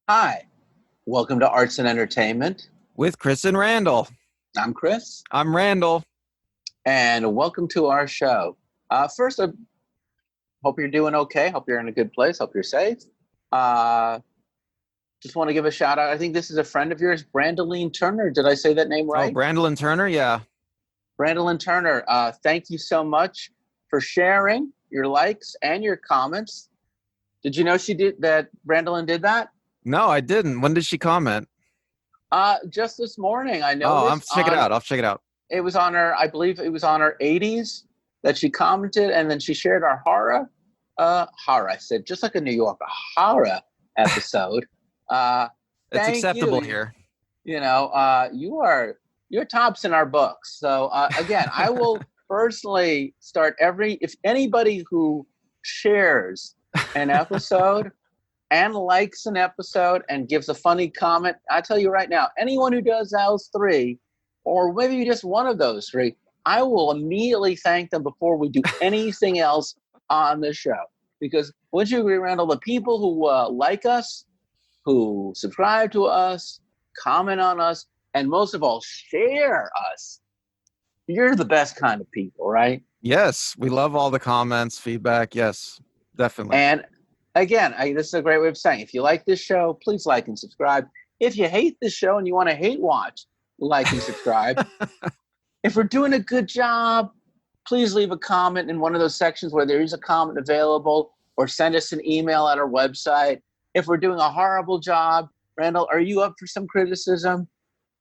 Hi, welcome to Arts and Entertainment. With Chris and Randall. I'm Chris, I'm Randall. and welcome to our show. First, I hope you're doing okay. Hope you're in a good place. Hope you're safe. Just want to give a shout out. I think this is a friend of yours, Brandeline Turner. Did I say that name right? Oh, Randall Turner, yeah. Brandeline Turner, thank you so much for sharing your likes and your comments. Did you know she did that? Brandeline did that? No, I didn't. When did she comment? Just this morning. I Oh, noticed. I'll check it out. I'll check it out. It was on her, I believe it was on her 80s that she commented, and then she shared our horror, I said, just like a New York, a horror episode. It's acceptable you. here. You know, you're tops in our books. So again, I will personally start if anybody who shares an episode and likes an episode and gives a funny comment, I tell you right now, anyone who does those three, or maybe just one of those three, I will immediately thank them before we do anything else on the show. Because would you agree, Randall, the people who like us, who subscribe to us, comment on us, and most of all, share us, you're the best kind of people, right? Yes, we love all the comments, feedback. Yes, definitely. And again, this is a great way of saying, if you like this show, please like and subscribe. If you hate this show and you want to hate watch, like and subscribe. If we're doing a good job, please leave a comment in one of those sections where there is a comment available, or send us an email at our website. If we're doing a horrible job, Randall, are you up for some criticism?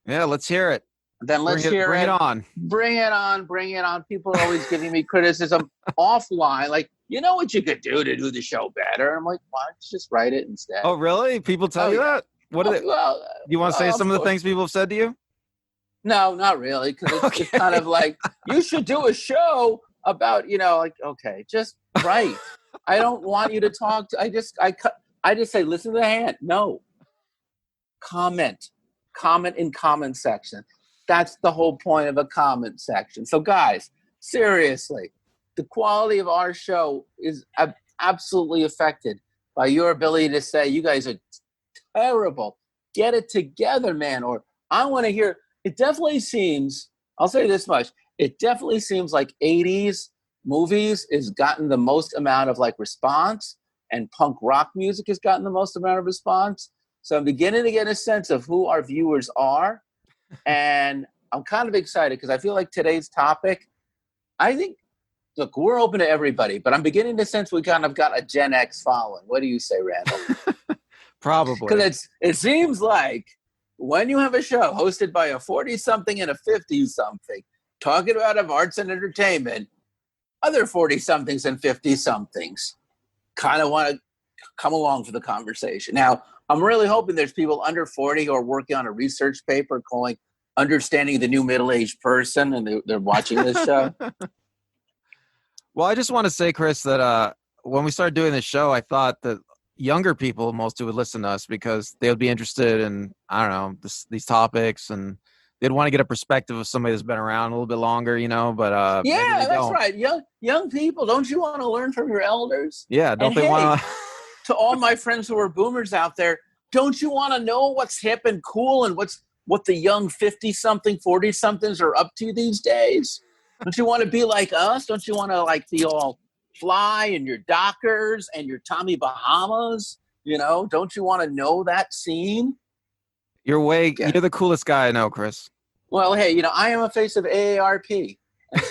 Yeah, let's hear it. Then let's hear it. Bring it on. Bring it on. Bring it on. People are always giving me criticism offline. Like, you know what you could do to do the show better? I'm like, why don't you just write it instead? Oh, really? People tell you that? What are they? Well, do you want to say some of the things people have said to you? No, not really. Because it's just kind of like, you should do a show about, okay, just write. I don't want you to talk. I just say, listen to the hand. No. Comment in comment section. That's the whole point of a comment section. So guys, seriously, the quality of our show is absolutely affected by your ability to say, you guys are terrible. Get it together, man. Or I want to hear, it definitely seems, I'll say this much, it definitely seems like 80s movies has gotten the most amount of response, and punk rock music has gotten the most amount of response. So I'm beginning to get a sense of who our viewers are. And I'm kind of excited because I feel like today's topic, I think, look, we're open to everybody, but I'm beginning to sense we kind of got a Gen X following. What do you say, Randall? Probably. Because it seems like when you have a show hosted by a 40-something and a 50-something talking about arts and entertainment, other 40-somethings and 50-somethings kind of want to come along for the conversation. Now, I'm really hoping there's people under 40 who are working on a research paper calling Understanding the New Middle-Aged Person, and they're watching this show. Well, I just want to say, Chris, that when we started doing this show, I thought that younger people mostly would listen to us because they would be interested in, I don't know, these topics, and they'd want to get a perspective of somebody that's been around a little bit longer, but yeah, that's right. Young people, don't you want to learn from your elders? Yeah, don't they want to? To all my friends who are boomers out there, don't you want to know what's hip and cool and what the young 50-something, 40-somethings are up to these days? Don't you want to be like us? Don't you want to be all fly and your Dockers and your Tommy Bahamas? Don't you want to know that scene? You're the coolest guy I know, Chris. Well, hey, I am a face of AARP.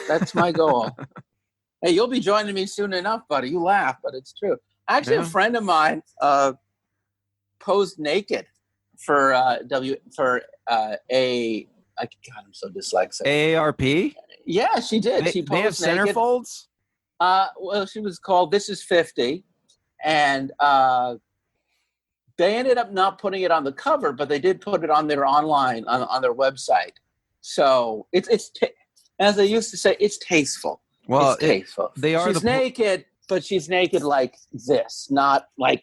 That's my goal. Hey, you'll be joining me soon enough, buddy. You laugh, but it's true. Actually, a friend of mine posed naked for I'm so dyslexic. AARP? Yeah, she did. She they have naked. centerfolds? Well, she was called This Is 50, and they ended up not putting it on the cover, but they did put it on their online on their website. So it's as they used to say, it's tasteful. Well, it's tasteful. She's naked. But she's naked like this, not like,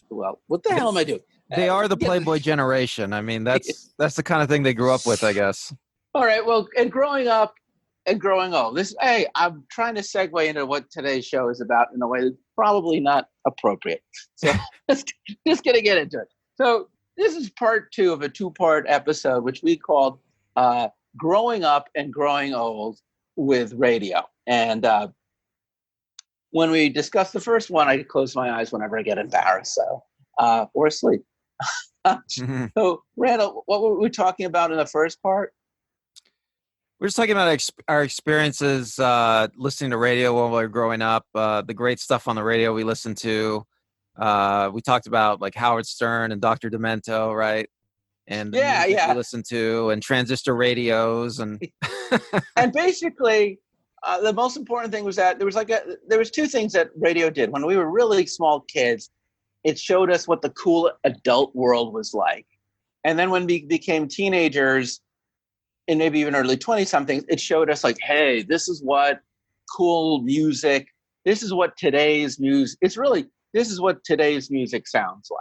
well, what the hell am I doing? They are the Playboy generation. I mean, that's the kind of thing they grew up with, I guess. All right. Well, and growing up and growing old, I'm trying to segue into what today's show is about in a way that's probably not appropriate. So just going to get into it. So this is part 2 of a 2-part episode, which we called Growing Up and Growing Old with Radio. And when we discussed the first one, I close my eyes whenever I get embarrassed, or asleep. So, Randall, what were we talking about in the first part? We're just talking about our experiences listening to radio when we were growing up, the great stuff on the radio we listened to. We talked about like Howard Stern and Dr. Demento, right? And the music we listened to, and transistor radios, and and basically, the most important thing was that there was 2 things that radio did when we were really small kids. It showed us what the cool adult world was like, and then when we became teenagers, and maybe even early 20-somethings, it showed us like, hey, this is what cool music. This is what today's music. This is what today's music sounds like.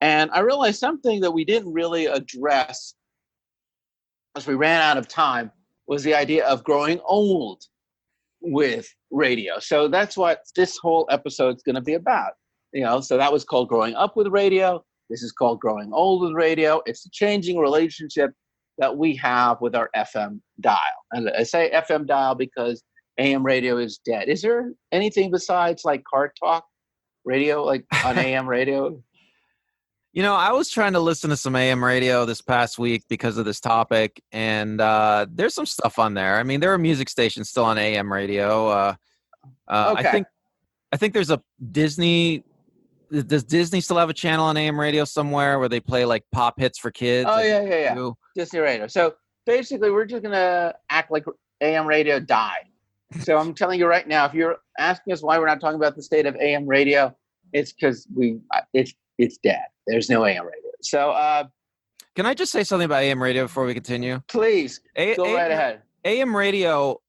And I realized something that we didn't really address as we ran out of time was the idea of growing old with radio. So that's what this whole episode is going to be about. So that was called Growing Up with Radio. This is called Growing Old with Radio. It's the changing relationship that we have with our FM dial. And I say FM dial because AM radio is dead. Is there anything besides like car talk radio, like on AM radio? I was trying to listen to some AM radio this past week because of this topic, and there's some stuff on there. I mean, there are music stations still on AM radio. Okay. I think there's a Disney. Does Disney still have a channel on AM radio somewhere where they play like pop hits for kids? Oh, yeah. Disney radio. So basically, we're just going to act like AM radio died. So I'm telling you right now, if you're asking us why we're not talking about the state of AM radio, it's because it's dead. There's no AM radio. So can I just say something about AM radio before we continue? Please, go right ahead. AM radio,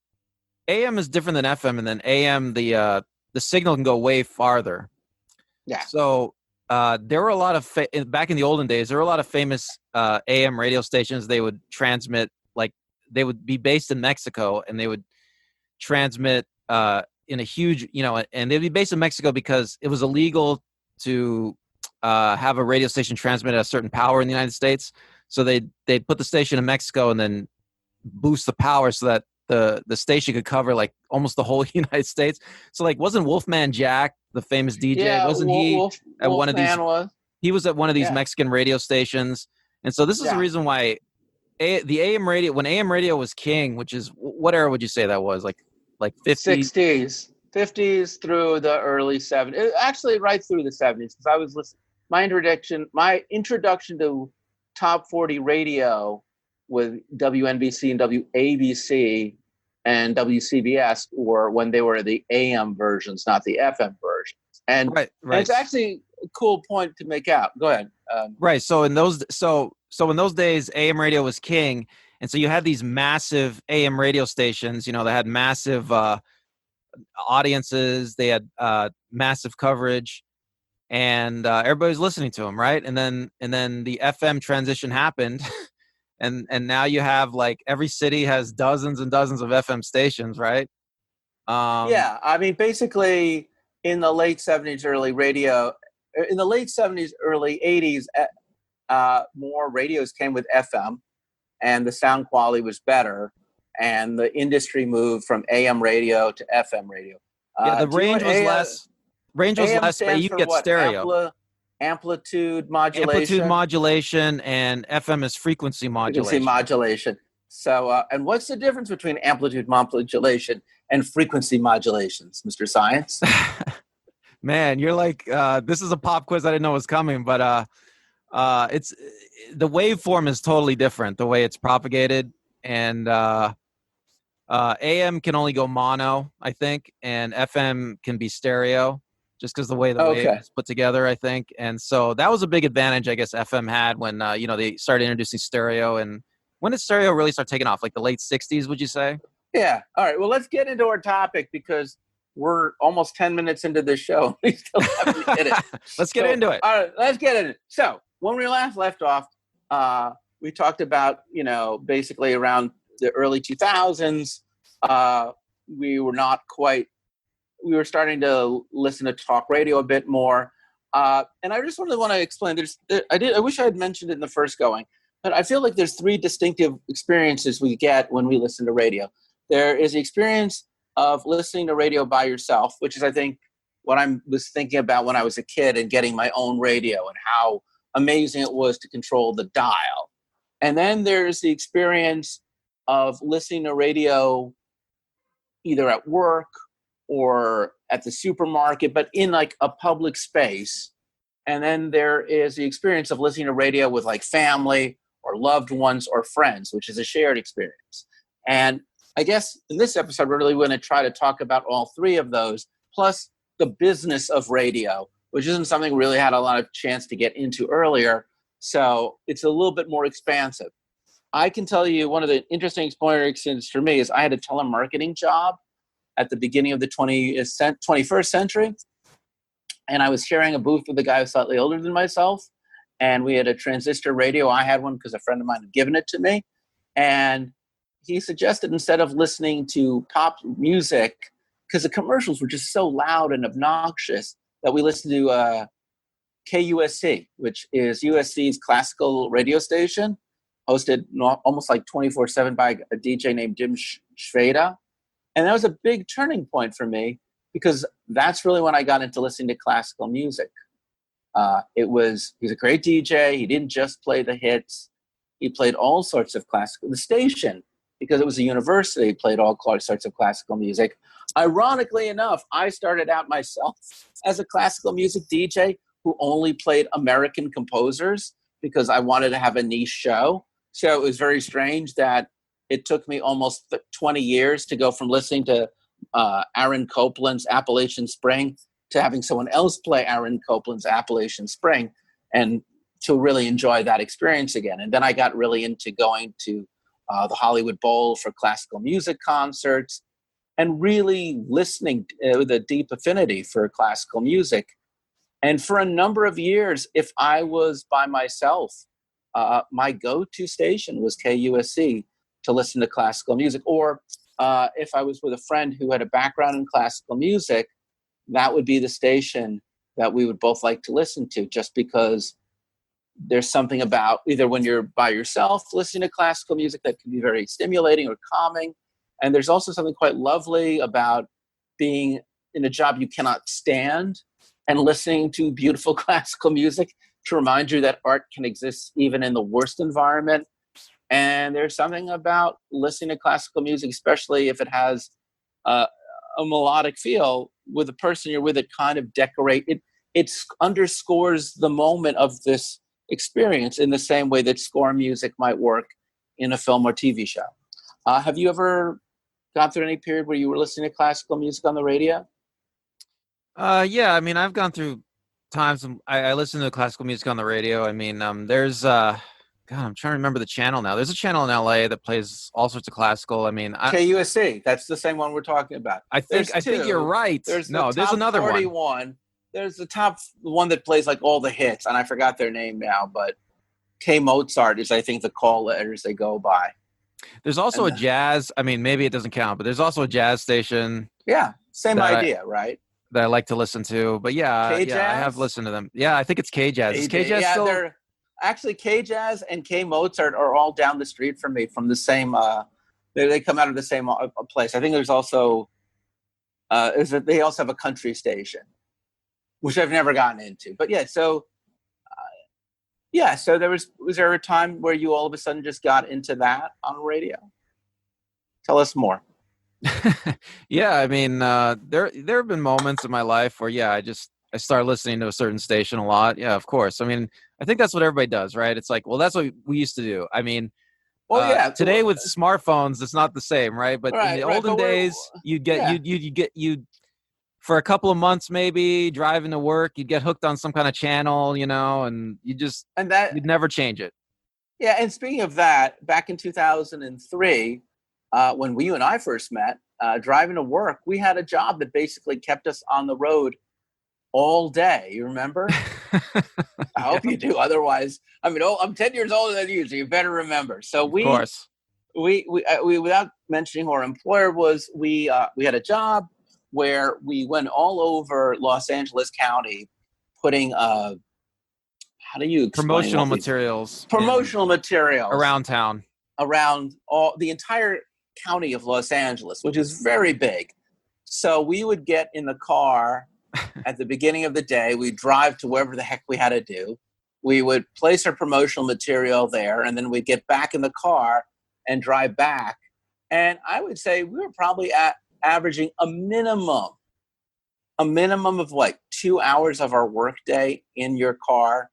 AM is different than FM, and then AM, the signal can go way farther. Yeah. So there were a lot of back in the olden days. There were a lot of famous AM radio stations. They would transmit, like they would be based in Mexico, and they would transmit in a huge, and they'd be based in Mexico because it was illegal to have a radio station transmit at a certain power in the United States. So they'd put the station in Mexico and then boost the power so that the station could cover like almost the whole United States. So like, wasn't Wolfman Jack the famous DJ? Yeah, wasn't he at one of these? He was at one of these Mexican radio stations. And so this is the reason why the AM radio, when AM radio was king, which is, what era would you say that was? Like 50s? 50s through the early 70s. Actually, right through the 70s, because I was listening. My introduction to top 40 radio with WNBC and WABC and WCBS were when they were the AM versions, not the FM versions. And, right. And it's actually a cool point to make out. Go ahead. Right. So in those days, AM radio was king, and so you had these massive AM radio stations. They had massive audiences. They had massive coverage, and everybody was listening to them, right? And then the FM transition happened. And now you have like every city has dozens and dozens of FM stations, right? I mean, basically in the late 70s, early 80s, more radios came with FM, and the sound quality was better, and the industry moved from AM radio to FM radio. The range was less. Range was less, but you get stereo. Amplitude modulation. And FM is frequency modulation. So, and what's the difference between amplitude modulation and frequency modulations, Mr. Science? Man, you're like, this is a pop quiz I didn't know was coming, but it's the waveform is totally different, the way it's propagated. And AM can only go mono, I think, and FM can be stereo. Just because the way the wave is put together, I think. And so that was a big advantage, I guess, FM had when, they started introducing stereo. And when did stereo really start taking off? Like the late 60s, would you say? Yeah. All right. Well, let's get into our topic because we're almost 10 minutes into this show. We still haven't hit it. Let's get into it. All right. Let's get into it. So when we last left off, we talked about, basically around the early 2000s, we were starting to listen to talk radio a bit more. And I just really want to explain. I wish I had mentioned it in the first going, but I feel like there's three distinctive experiences we get when we listen to radio. There is the experience of listening to radio by yourself, which is, I think, what I was thinking about when I was a kid and getting my own radio and how amazing it was to control the dial. And then there's the experience of listening to radio either at work or at the supermarket, but in like a public space. And then there is the experience of listening to radio with like family or loved ones or friends, which is a shared experience. And I guess in this episode, we're really going to try to talk about all three of those, plus the business of radio, which isn't something we really had a lot of chance to get into earlier. So it's a little bit more expansive. I can tell you one of the interesting experiences for me is I had a telemarketing job at the beginning of the 21st century. And I was sharing a booth with a guy who was slightly older than myself. And we had a transistor radio. I had one because a friend of mine had given it to me. And he suggested instead of listening to pop music, because the commercials were just so loud and obnoxious, that we listened to KUSC, which is USC's classical radio station, hosted almost like 24/7 by a DJ named Jim Shveda. And that was a big turning point for me, because that's really when I got into listening to classical music. He's a great DJ. He didn't just play the hits. He played all sorts of classical. The station, because it was a university, played all sorts of classical music. Ironically enough, I started out myself as a classical music DJ who only played American composers because I wanted to have a niche show. So it was very strange that it took me almost 20 years to go from listening to Aaron Copland's Appalachian Spring to having someone else play Aaron Copland's Appalachian Spring, and to really enjoy that experience again. And then I got really into going to the Hollywood Bowl for classical music concerts and really listening with a deep affinity for classical music. And for a number of years, if I was by myself, my go-to station was KUSC to listen to classical music. Or if I was with a friend who had a background in classical music, that would be the station that we would both like to listen to, just because there's something about either when you're by yourself listening to classical music that can be very stimulating or calming. And there's also something quite lovely about being in a job you cannot stand and listening to beautiful classical music to remind you that art can exist even in the worst environment. And there's something about listening to classical music, especially if it has a melodic feel, with the person you're with, it kind of it underscores the moment of this experience in the same way that score music might work in a film or TV show. Have you ever gone through any period where you were listening to classical music on the radio? Yeah, I mean, I've gone through times I listen to classical music on the radio. I mean, there's God, I'm trying to remember the channel now. There's a channel in LA that plays all sorts of classical. I mean, KUSC. That's the same one we're talking about. I think you're right. There's another 41. one. There's the one that plays like all the hits, and I forgot their name now, but K Mozart is, I think, the call letters they go by. There's also a jazz. I mean, maybe it doesn't count, but there's also a jazz station. Yeah, same idea, right? That I like to listen to. But yeah, I have listened to them. Yeah, I think it's K-Jazz. Is K-Jazz still? Actually, K-Jazz and K Mozart are all down the street from me, from the same. They come out of the same place. I think there's also they also have a country station, which I've never gotten into. But yeah, so so was there a time where you all of a sudden just got into that on radio? Tell us more. Yeah, I mean, there have been moments in my life where I start listening to a certain station a lot. Yeah, of course. I mean, I think that's what everybody does, right? It's like, well, that's what we used to do. I mean, today with smartphones, it's not the same, right? But in the olden days, you'd for a couple of months, maybe driving to work, you'd get hooked on some kind of channel, and you'd never change it. Yeah. And speaking of that, back in 2003, when you and I first met, driving to work, we had a job that basically kept us on the road all day. You remember? I hope you do. Otherwise, I mean, I'm 10 years older than you, so you better remember. So of course. We without mentioning who our employer was, we had a job where we went all over Los Angeles County putting how do you explain promotional materials around town, around all the entire county of Los Angeles, which is very big. So we would get in the car at the beginning of the day. We'd drive to wherever the heck we had to do. We would place our promotional material there, and then we'd get back in the car and drive back. And I would say we were probably averaging a minimum of like 2 hours of our workday in your car,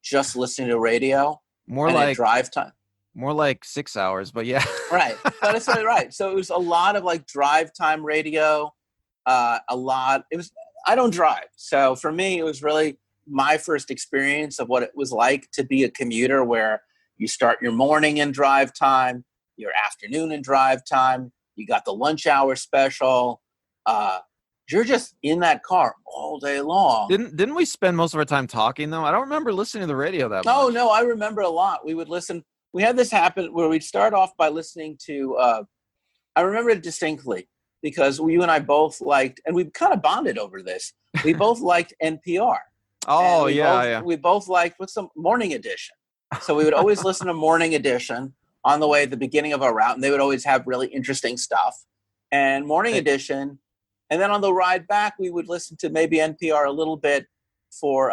just listening to radio. More like drive time. More like 6 hours, but yeah. Right. But it's right. So it was a lot of like drive time radio. I don't drive. So for me, it was really my first experience of what it was like to be a commuter, where you start your morning in drive time, your afternoon in drive time, you got the lunch hour special. You're just in that car all day long. Didn't we spend most of our time talking though? I don't remember listening to the radio that much. Oh no, I remember a lot. We would listen. We had this happen where we'd start off by listening to, I remember it distinctly because you and I both liked, and we kind of bonded over this. We both liked NPR. Oh, yeah. We both liked, what's the Morning Edition? So we would always listen to Morning Edition on the way at the beginning of our route, and they would always have really interesting stuff. And Morning Edition, and then on the ride back, we would listen to maybe NPR a little bit for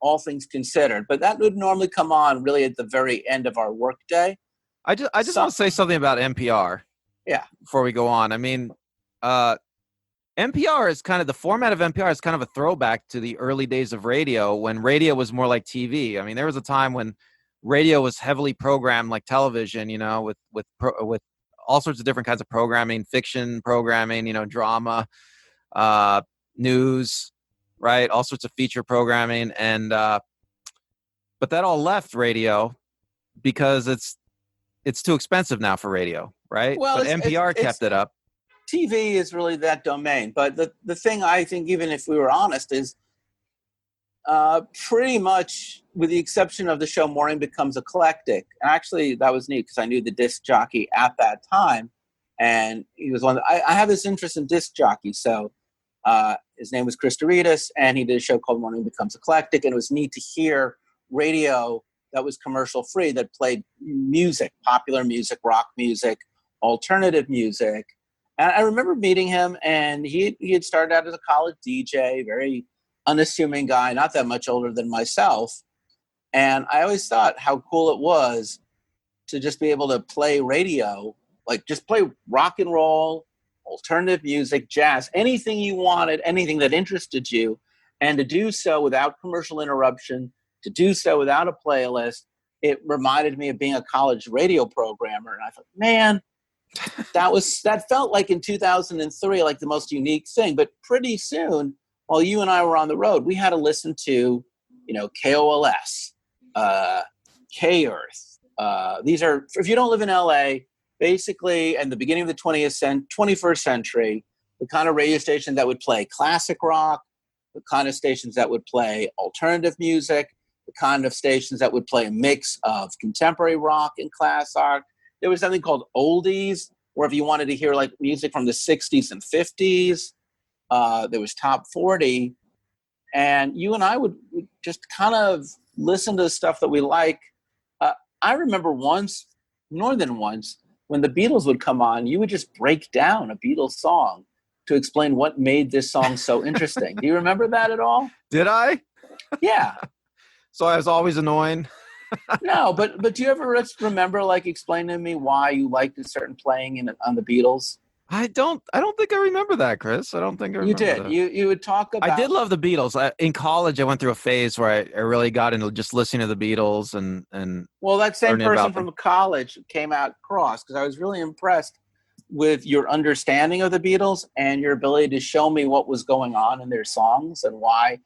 All Things Considered. But that would normally come on really at the very end of our workday. I just want to say something about NPR. Yeah. Before we go on, I mean, NPR is kind of, the format of NPR is kind of a throwback to the early days of radio, when radio was more like TV. I mean, there was a time when radio was heavily programmed like television, you know, with all sorts of different kinds of programming, fiction programming, you know, drama, news, right? All sorts of feature programming. And but that all left radio because it's too expensive now for radio, right? Well, but NPR kept it up. TV is really that domain. But the thing I think, even if we were honest, is pretty much, with the exception of the show Morning Becomes Eclectic. And actually, that was neat because I knew the disc jockey at that time. And he was one. I have this interest in disc jockeys. So his name was Chris Doritas, and he did a show called Morning Becomes Eclectic. And it was neat to hear radio that was commercial free, that played music, popular music, rock music, alternative music. And I remember meeting him, and he had started out as a college DJ, very unassuming guy, not that much older than myself. And I always thought how cool it was to just be able to play radio, like just play rock and roll, alternative music, jazz, anything you wanted, anything that interested you, and to do so without commercial interruption, to do so without a playlist. It reminded me of being a college radio programmer. And I thought, man, that felt like in 2003, like the most unique thing. But pretty soon, while you and I were on the road, we had to listen to, you know, KOLS, K-Earth. These are, if you don't live in LA, basically, at the beginning of the 21st century, the kind of radio station that would play classic rock, the kind of stations that would play alternative music, the kind of stations that would play a mix of contemporary rock and classic rock. There was something called oldies, where if you wanted to hear like music from the 60s and 50s, there was top 40. And you and I would just kind of listen to the stuff that we like. I remember once, more than once, when the Beatles would come on, you would just break down a Beatles song to explain what made this song so interesting. Do you remember that at all? Did I? Yeah. So I was always annoying. No, but do you ever remember, like, explain to me why you liked a certain playing on the Beatles? I don't think I remember that, Chris. I don't think I remember. You did. That. You would talk about. I did love the Beatles. In college, I went through a phase where I really got into just listening to the Beatles and. Well, that same person from college came out across, because I was really impressed with your understanding of the Beatles and your ability to show me what was going on in their songs and why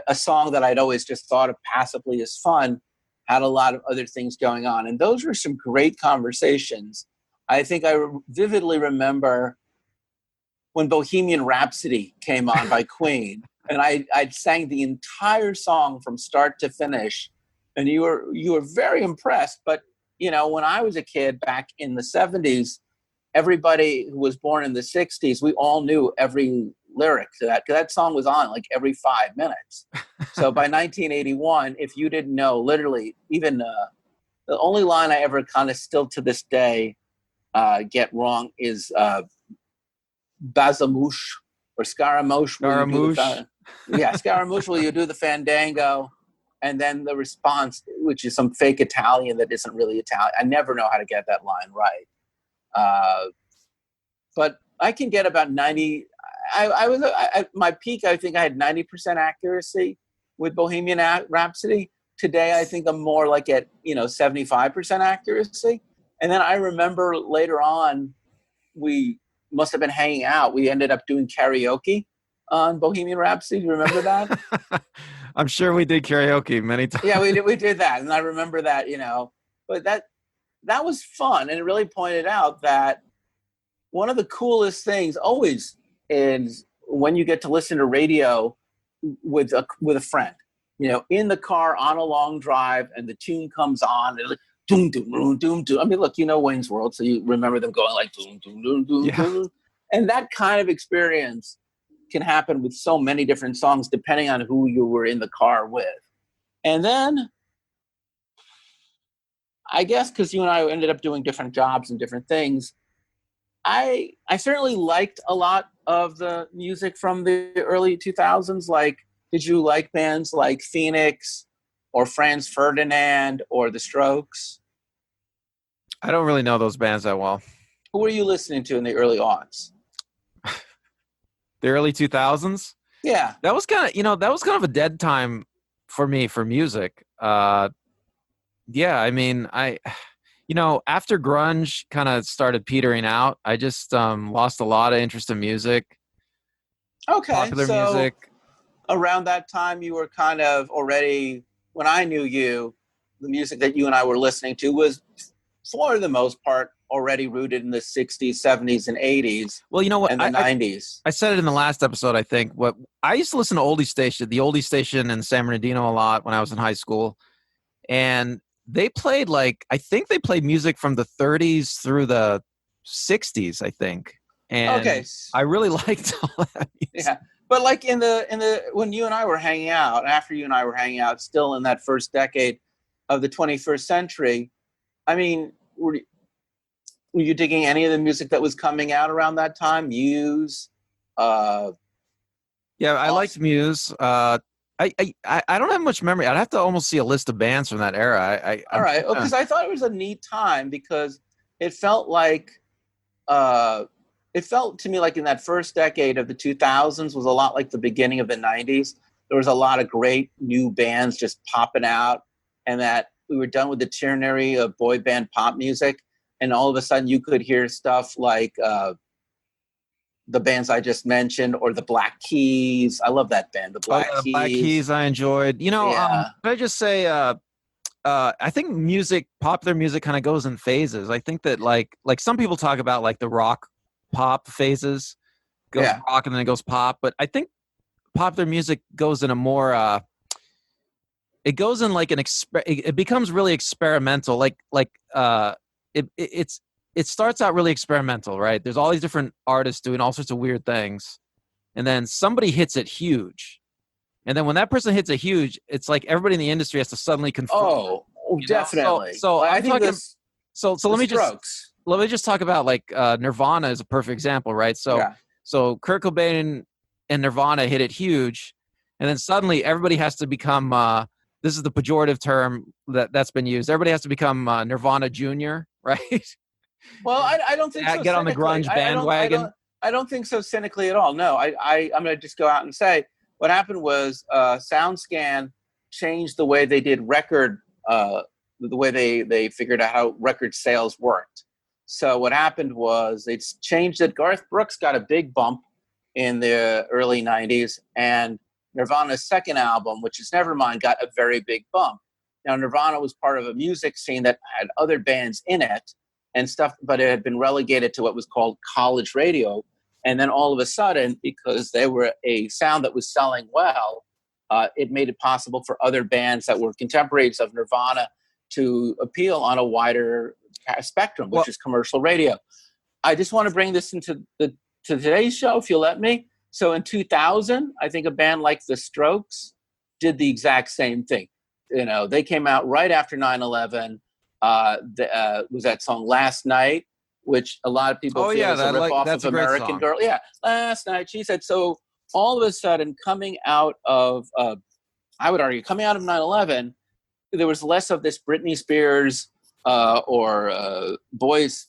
a song that I'd always just thought of passively as fun had a lot of other things going on. And those were some great conversations. I think I vividly remember when Bohemian Rhapsody came on by Queen, and I sang the entire song from start to finish, and you were very impressed. But, you know, when I was a kid back in the 70s, everybody who was born in the 60s, we all knew every lyric to that, because that song was on like every 5 minutes. So by 1981, if you didn't know, literally, even the only line I ever kind of still to this day get wrong is Bazamouche or Scaramouche. Scaramouche, will you do the fandango? And then the response, which is some fake Italian that isn't really Italian. I never know how to get that line right. But I can get about 90. At my peak, I think I had 90% accuracy with Bohemian Rhapsody. Today, I think I'm more like at 75% accuracy. And then I remember later on, we must have been hanging out. We ended up doing karaoke on Bohemian Rhapsody. Do you remember that? I'm sure we did karaoke many times. Yeah, we did that, and I remember that. But that was fun, and it really pointed out that one of the coolest things always is when you get to listen to radio with a friend, in the car on a long drive, and the tune comes on, and like, doom, doom, doom, doom, doom. I mean, look, Wayne's World, so you remember them going like doom, doom, doom, doom, doom. And that kind of experience can happen with so many different songs depending on who you were in the car with. And then I guess because you and I ended up doing different jobs and different things, I certainly liked a lot of the music from the early 2000s. Like, did you like bands like Phoenix or Franz Ferdinand or The Strokes? I don't really know those bands that well. Who were you listening to in the early aughts? The early 2000s? Yeah. That was kind of a dead time for me for music. Yeah, I mean, after grunge kind of started petering out, I just lost a lot of interest in music. Okay. Popular music. Around that time, you were kind of already, when I knew you, the music that you and I were listening to was, for the most part, already rooted in the 60s, 70s, and 80s. Well, you know what? And the 90s. I said it in the last episode, I think. I used to listen to the oldie station in San Bernardino a lot when I was in high school. And they played I think they played music from the 30s through the 60s, I think. And I really liked all that music. Yeah. But like in the when you and I were hanging out, after you and I were hanging out, still in that first decade of the 21st century, I mean, were you digging any of the music that was coming out around that time? Muse? Yeah, I liked Muse. I don't have much memory. I'd have to almost see a list of bands from that era. All right. Well, because I thought it was a neat time because it felt like it felt to me like in that first decade of the 2000s was a lot like the beginning of the 90s. There was a lot of great new bands just popping out, and that we were done with the tyranny of boy band pop music. And all of a sudden you could hear stuff like the bands I just mentioned, or the Black Keys. I love that band, the Black Keys. Black Keys I enjoyed. Can I just say, I think popular music kind of goes in phases. I think that like some people talk about like the rock pop phases, goes rock and then it goes pop. But I think popular music goes in a more, it goes in like it becomes really experimental. It starts out really experimental, right? There's all these different artists doing all sorts of weird things. And then somebody hits it huge. And then when that person hits it huge, it's like everybody in the industry has to suddenly conform. Oh, definitely. So I think let me just talk about like Nirvana is a perfect example, right? So Kurt Cobain and Nirvana hit it huge. And then suddenly everybody has to become, this is the pejorative term that's been used. Everybody has to become Nirvana Junior, right? Well, I don't think so. Get on the grunge bandwagon. I don't think so cynically at all. No, I'm going to just go out and say what happened was SoundScan changed the way they did record, the way they figured out how record sales worked. So what happened was they changed it. Garth Brooks got a big bump in the early 90s, and Nirvana's second album, which is Nevermind, got a very big bump. Now, Nirvana was part of a music scene that had other bands in it and stuff, but it had been relegated to what was called college radio. And then all of a sudden, because they were a sound that was selling well, it made it possible for other bands that were contemporaries of Nirvana to appeal on a wider spectrum, which is commercial radio. I just want to bring this into today's show, if you'll let me. So in 2000, I think a band like The Strokes did the exact same thing. They came out right after 9/11. Was that song Last Night, which a lot of people feel is a ripoff of American Girl. Yeah, Last Night, she said. So all of a sudden, coming out of, I would argue, coming out of 9/11, there was less of this Britney Spears or Boys,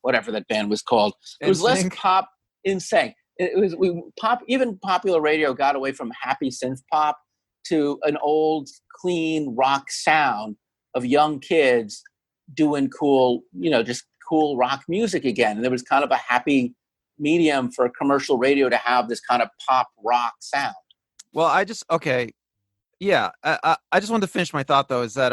whatever that band was called. It was less pop. Insane. It was even popular radio got away from happy synth pop to an old, clean rock sound of young kids doing cool, just cool rock music again. And there was kind of a happy medium for commercial radio to have this kind of pop rock sound. Well, I just wanted to finish my thought though, is that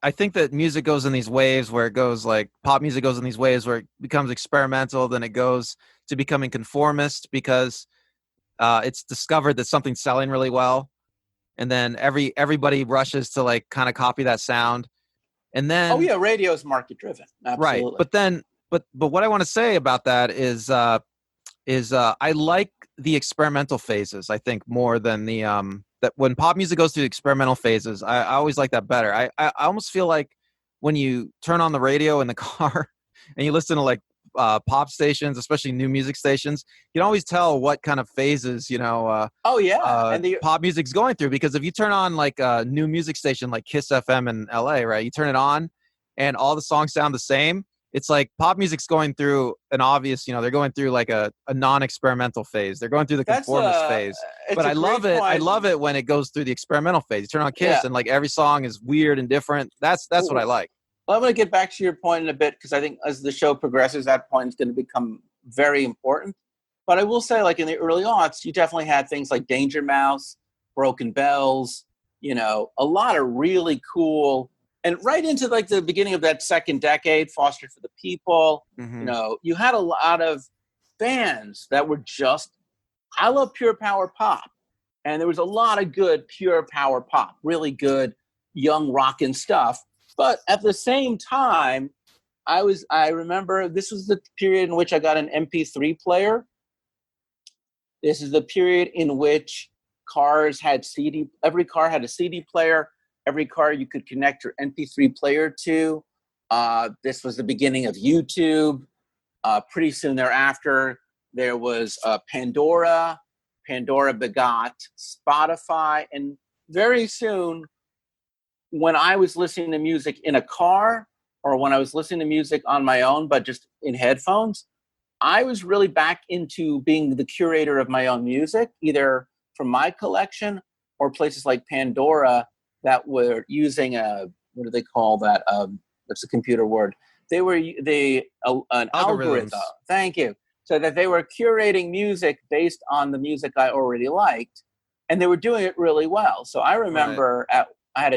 I think that music goes in these waves where it goes like pop music goes in these waves where it becomes experimental, then it goes to becoming conformist because it's discovered that something's selling really well. And then everybody rushes to like kind of copy that sound. And then radio is market driven. Absolutely. Right. But what I want to say about that is I like the experimental phases, I think, more than the that when pop music goes through experimental phases, I always like that better. I almost feel like when you turn on the radio in the car and you listen to like pop stations, especially new music stations, you can always tell what kind of phases, and the pop music's going through. Because if you turn on like a new music station like Kiss FM in LA, right, you turn it on and all the songs sound the same, it's like pop music's going through an obvious, they're going through like a non-experimental phase. They're going through the conformist phase. But I love it. I love it when it goes through the experimental phase. You turn on Kiss and like every song is weird and different. That's what I like. Well, I'm going to get back to your point in a bit because I think as the show progresses, that point is going to become very important. But I will say, like in the early aughts, you definitely had things like Danger Mouse, Broken Bells, a lot of really cool. And right into like the beginning of that second decade, Foster for the People, you had a lot of bands that were just, I love pure power pop. And there was a lot of good pure power pop, really good young rockin' stuff. But at the same time, I remember this was the period in which I got an MP3 player. This is the period in which every car had a CD player. Every car you could connect your MP3 player to. This was the beginning of YouTube. Pretty soon thereafter, there was Pandora. Pandora begot Spotify. And very soon, when I was listening to music in a car or when I was listening to music on my own, but just in headphones, I was really back into being the curator of my own music, either from my collection or places like Pandora that were using what do they call that? That's a computer word. They were an algorithm. Thank you. So that they were curating music based on the music I already liked, and they were doing it really well. So I remember I had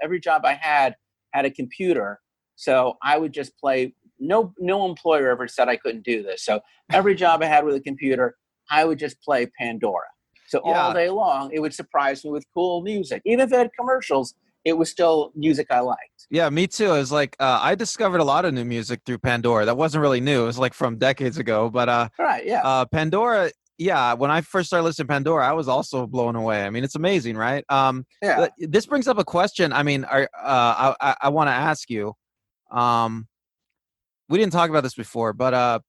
every job I had a computer. So I would just play. No employer ever said I couldn't do this. So every job I had with a computer, I would just play Pandora. So all day long, it would surprise me with cool music. Even if it had commercials, it was still music I liked. Yeah, me too. It was like I discovered a lot of new music through Pandora. That wasn't really new. It was like from decades ago. But Pandora. Yeah, when I first started listening to Pandora, I was also blown away. I mean, it's amazing, right? This brings up a question. I mean, I want to ask you. We didn't talk about this before, but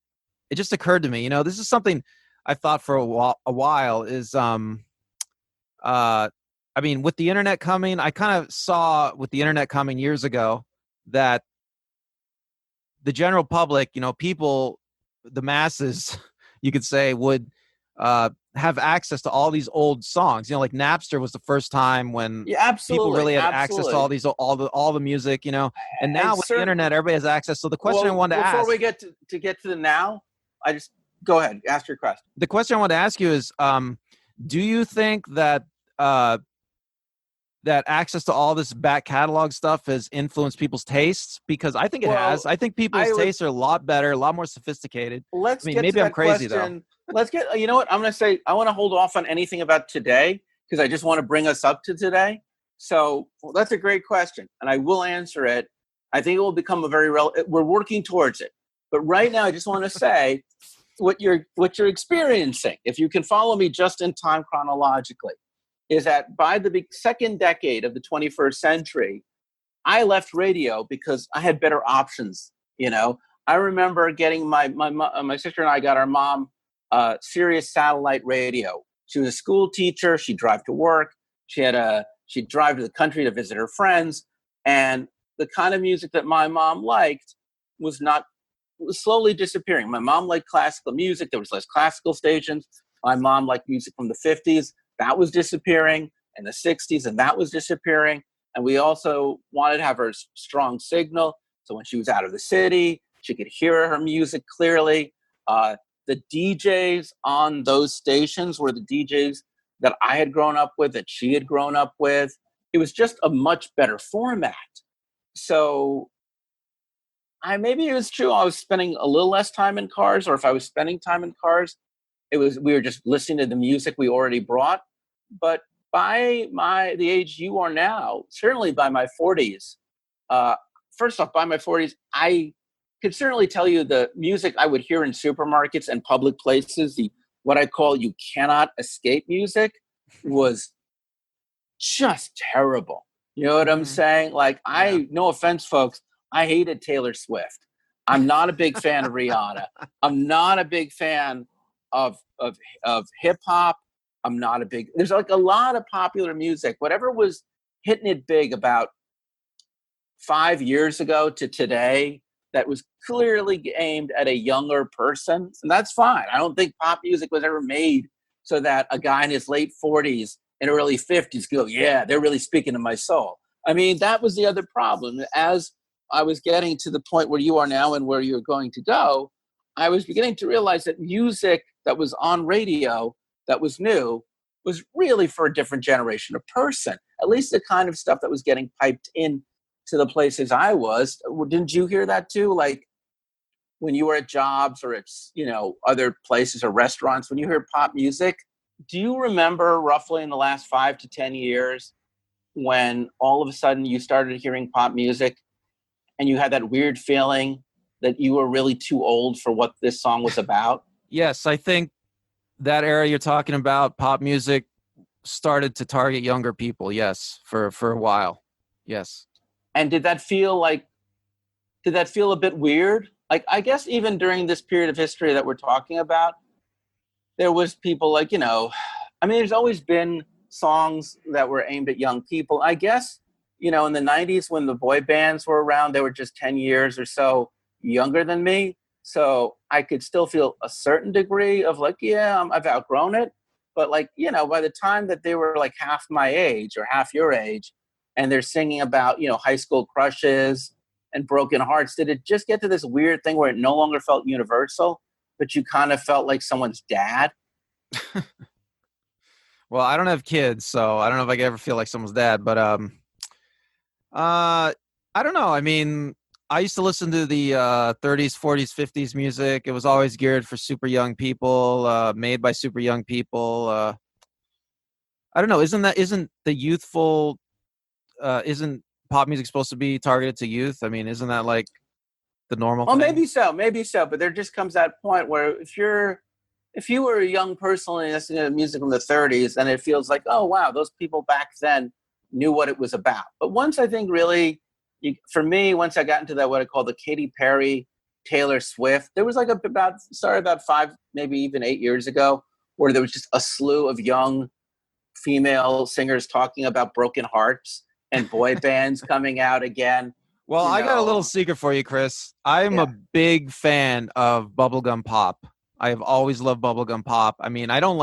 it just occurred to me. This is something I've thought for a while. Is I mean, with the internet coming, I kind of saw with the internet coming years ago that the general public, people, the masses, you could say, would have access to all these old songs. Like Napster was the first time when people really had access to all the music. And now with the internet, everybody has access. So the question I wanted to ask before we get to the now, I just go ahead, ask your question. The question I wanted to ask you is, do you think that that access to all this back catalog stuff has influenced people's tastes? Because I think it has. I think people's tastes are a lot better, a lot more sophisticated. Maybe I'm crazy though. Let's get, you know what? I'm going to say, I want to hold off on anything about today because I just want to bring us up to today. So that's a great question. And I will answer it. I think it will become we're working towards it. But right now, I just want to say what you're experiencing, if you can follow me just in time chronologically, is that by the second decade of the 21st century, I left radio because I had better options. I remember getting my sister and I got our mom Sirius satellite radio. She was a school teacher. She'd drive to work. She'd drive to the country to visit her friends, and the kind of music that my mom liked was slowly disappearing. My mom liked classical music. There was less classical stations. My mom liked music from the 50s. That was disappearing, and the 60s, and that was disappearing. And we also wanted to have her strong signal. So when she was out of the city, she could hear her music clearly. The DJs on those stations were the DJs that I had grown up with, that she had grown up with. It was just a much better format. So maybe it was true I was spending a little less time in cars, or if I was spending time in cars, we were just listening to the music we already brought. But by the age you are now, certainly by my 40s, first off, by my 40s, I could certainly tell you the music I would hear in supermarkets and public places, what I call you cannot escape music, was just terrible. You know what I'm saying? Like, no offense, folks, I hated Taylor Swift. I'm not a big fan of Rihanna. I'm not a big fan of hip hop. There's like a lot of popular music. Whatever was hitting it big about 5 years ago to today, that was clearly aimed at a younger person, and that's fine. I don't think pop music was ever made so that a guy in his late 40s and early 50s go, yeah, they're really speaking to my soul. I mean, that was the other problem. As I was getting to the point where you are now and where you're going to go, I was beginning to realize that music that was on radio that was new was really for a different generation of person, at least the kind of stuff that was getting piped in to the places I was. Didn't you hear that too? Like when you were at jobs or at, other places or restaurants, when you hear pop music, do you remember roughly in the last 5 to 10 years when all of a sudden you started hearing pop music and you had that weird feeling that you were really too old for what this song was about? Yes, I think that era you're talking about, pop music started to target younger people. Yes, for a while. Yes. And did that feel a bit weird? Like, I guess even during this period of history that we're talking about, there was people like, there's always been songs that were aimed at young people. I guess, in the 90s when the boy bands were around, they were just 10 years or so younger than me. So I could still feel a certain degree of like, I've outgrown it. But like, by the time that they were like half my age or half your age, and they're singing about, high school crushes and broken hearts, did it just get to this weird thing where it no longer felt universal, but you kind of felt like someone's dad? Well, I don't have kids, so I don't know if I could ever feel like someone's dad, but I don't know. I mean, I used to listen to the 30s, 40s, 50s music. It was always geared for super young people, made by super young people. I don't know. Isn't pop music supposed to be targeted to youth? I mean, isn't that like the normal thing? Maybe so. But there just comes that point where if you were a young person and listening to music from the 30s, then it feels like, oh, wow, those people back then knew what it was about. But once I think really, for me, once I got into that, what I call the Katy Perry, Taylor Swift, there was like about 5, maybe even 8 years ago, where there was just a slew of young female singers talking about broken hearts and boy bands coming out again. Well, I got a little secret for you, Chris. I'm a big fan of bubblegum pop. I have always loved bubblegum pop. I mean, I don't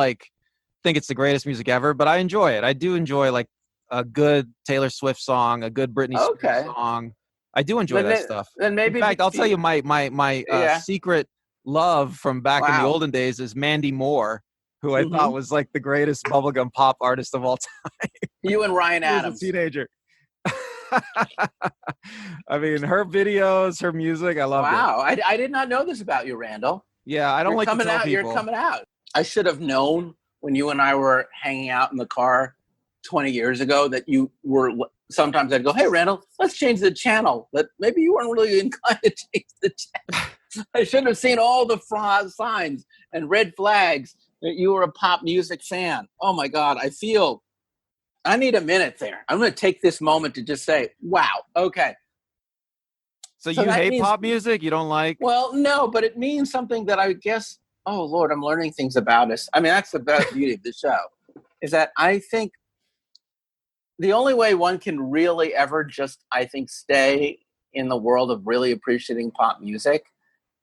think it's the greatest music ever, but I enjoy it. I do enjoy like a good Taylor Swift song, a good Britney Spears song. I do enjoy that stuff. Then maybe, in fact, I'll tell you my secret love from back in the olden days is Mandy Moore, who I thought was like the greatest bubblegum pop artist of all time. You and Ryan Adams. He was a teenager. I mean, her videos, her music, I love it. Wow, I did not know this about you, Randall. Yeah, I don't like to tell people. You're coming out. I should have known when you and I were hanging out in the car 20 years ago that you were sometimes I'd go, hey, Randall, let's change the channel. But maybe you weren't really inclined to change the channel. I should have seen all the signs and red flags that you were a pop music fan. Oh, my God. I need a minute there. I'm going to take this moment to just say, wow, okay. So you hate pop music? You don't like? Well, no, but it means something that I guess, oh, Lord, I'm learning things about us. I mean, that's the best beauty of the show, is that I think the only way one can really ever just, I think, stay in the world of really appreciating pop music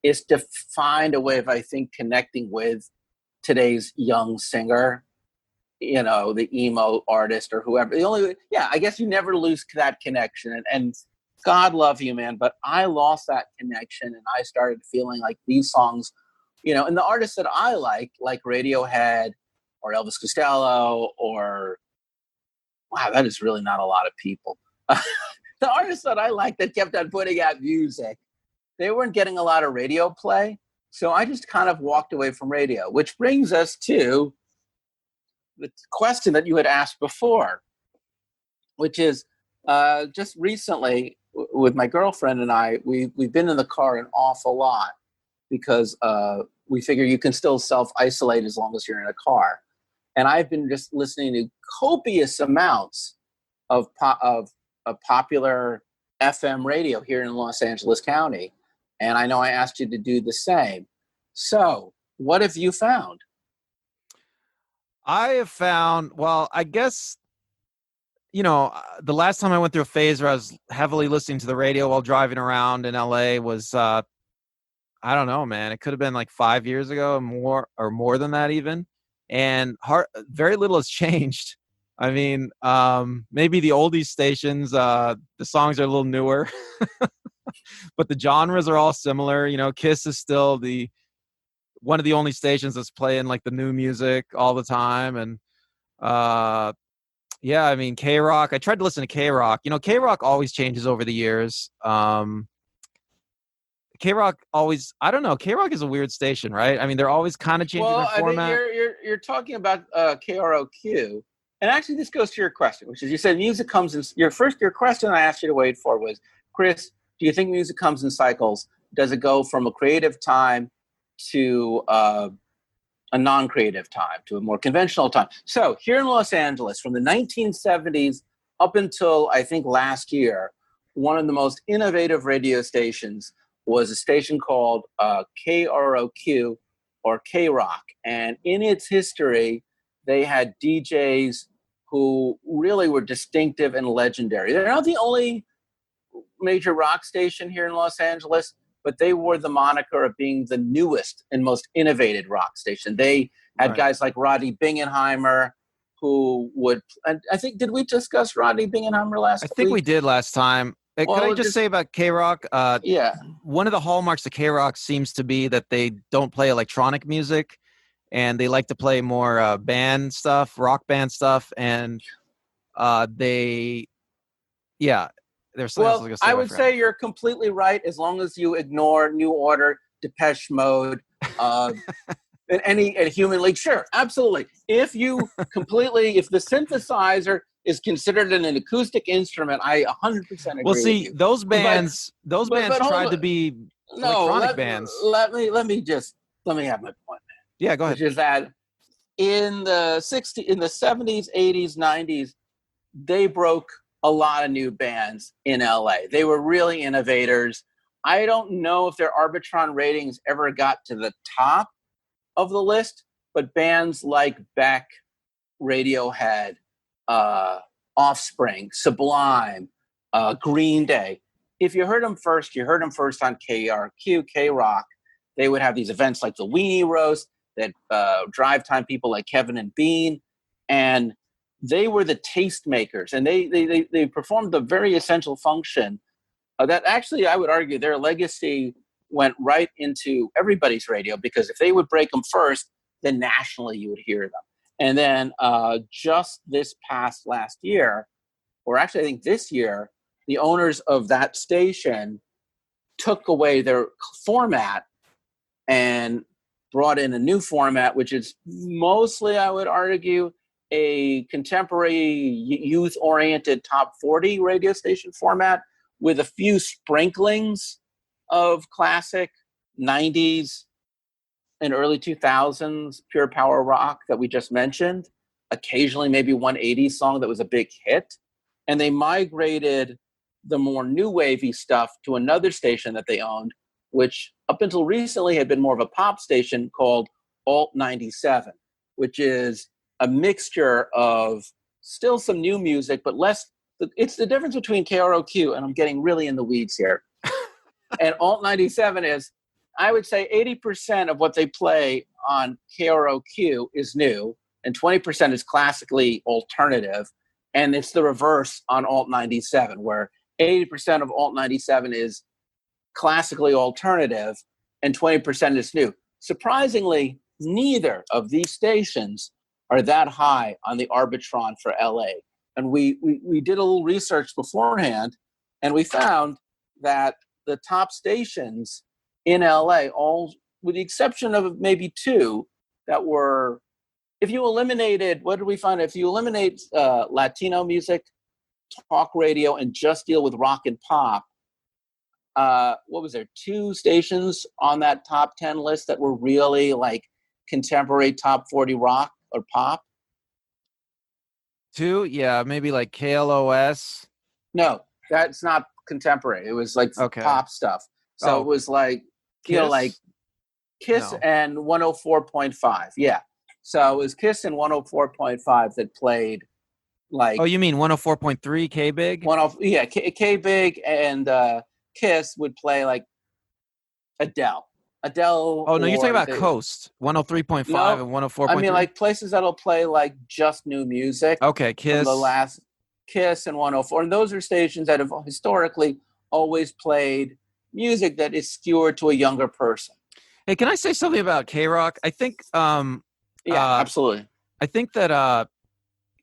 is to find a way of, I think, connecting with today's young singer, you know, the emo artist or whoever. The only way, yeah, I guess you never lose that connection. And God love you, man, but I lost that connection, and I started feeling like these songs, you know, and the artists that I like Radiohead or Elvis Costello or, wow, that is really not a lot of people. The artists that I like that kept on putting out music, they weren't getting a lot of radio play. So I just kind of walked away from radio, which brings us to the question that you had asked before, which is just recently with my girlfriend and I, we've been in the car an awful lot because we figure you can still self-isolate as long as you're in a car. And I've been just listening to copious amounts of popular FM radio here in Los Angeles County. And I know I asked you to do the same. So what have you found? I have found, well, I guess, you know, the last time I went through a phase where I was heavily listening to the radio while driving around in LA was, I don't know, man. It could have been like 5 years ago, more than that even. And very little has changed. I mean, maybe the oldies stations, the songs are a little newer, but the genres are all similar. You know, Kiss is still one of the only stations that's playing like the new music all the time. And yeah, I mean, K-Rock, I tried to listen to K-Rock. You know, K-Rock always changes over the years. K-Rock always, I don't know, K-Rock is a weird station, right? I mean, they're always kind of changing their format. I think you're talking about KROQ. And actually, this goes to your question, which is you said music comes in. Your question I asked you to wait for was, Chris, do you think music comes in cycles? Does it go from a creative time to a non-creative time, to a more conventional time? So here in Los Angeles, from the 1970s up until I think last year, one of the most innovative radio stations was a station called KROQ or K-Rock. And in its history, they had DJs who really were distinctive and legendary. They're not the only major rock station here in Los Angeles, but they wore the moniker of being the newest and most innovative rock station. They had guys like Rodney Bingenheimer, who would, and I think, did we discuss Rodney Bingenheimer last week? I think we did last time. Could I just say about K-Rock? Yeah. One of the hallmarks of K-Rock seems to be that they don't play electronic music, and they like to play more band stuff, rock band stuff, and there's something else I was gonna say. I would say you're completely right as long as you ignore New Order, Depeche Mode, and any Human League. Sure, absolutely. If the synthesizer is considered an acoustic instrument, I 100% agree. Well, see, with you. those bands tried to be electronic bands. Let me have my point. Yeah, go ahead. Which is that in the 70s, 80s, 90s, they broke a lot of new bands in LA. They were really innovators. I don't know if their Arbitron ratings ever got to the top of the list, but bands like Beck, Radiohead, Offspring, Sublime, Green Day. If you heard them first, on KRQ, K-Rock. They would have these events like the Weenie Roast that drive time people like Kevin and Bean. And they were the tastemakers. And they performed a very essential function that actually, I would argue, their legacy went right into everybody's radio, because if they would break them first, then nationally you would hear them. And then just this past last year, or actually I think this year, the owners of that station took away their format and brought in a new format, which is mostly, I would argue, a contemporary youth-oriented top 40 radio station format with a few sprinklings of classic 90s and early 2000s pure power rock that we just mentioned, occasionally maybe one 80s song that was a big hit. And they migrated the more new wavy stuff to another station that they owned, which up until recently had been more of a pop station called Alt 97, which is a mixture of still some new music, but less. It's the difference between KROQ, and I'm getting really in the weeds here, and Alt 97 is, I would say 80% of what they play on KROQ is new, and 20% is classically alternative. And it's the reverse on Alt 97, where 80% of Alt 97 is classically alternative and 20% is new. Surprisingly, neither of these stations are that high on the Arbitron for LA. And we did a little research beforehand, and we found that the top stations in LA, all with the exception of maybe two that were, if you eliminated, what did we find? If you eliminate Latino music, talk radio, and just deal with rock and pop, what was there, two stations on that top 10 list that were really like contemporary top 40 rock or pop? Two? Yeah, maybe like KLOS. No, that's not contemporary. It was like pop stuff. So it was like, Kiss? like Kiss and 104.5. Yeah. So it was Kiss and 104.5 that played like. Oh, you mean 104.3 K Big? K Big and Kiss would play like Adele. Oh, no, you're talking about Coast, 103.5 and 104.3? I mean, like places that'll play like just new music. Okay, Kiss. The last Kiss and 104. And those are stations that have historically always played music that is skewed to a younger person. Hey, can I say something about K-Rock? I think absolutely. I think that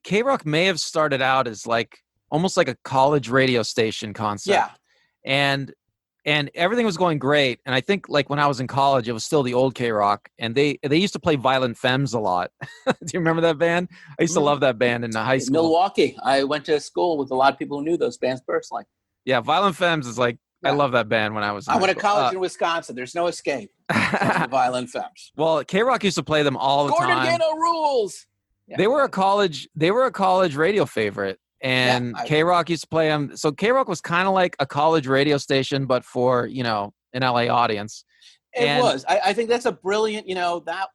K-Rock may have started out as like almost like a college radio station concept. Yeah. And everything was going great. And I think like when I was in college, it was still the old K-Rock, and they used to play Violent Femmes a lot. Do you remember that band? I used to love that band in high school. Milwaukee. I went to school with a lot of people who knew those bands personally. Yeah, Violent Femmes is like, I love that band when I was in I went to college in Wisconsin. There's no escape from the Violent Femmes. Well, K-Rock used to play them all the time. Gordon Gano rules. Yeah. They were a college radio favorite. And K-Rock used to play them. So K-Rock was kind of like a college radio station, but for, an LA audience. It was. I think that's a brilliant, that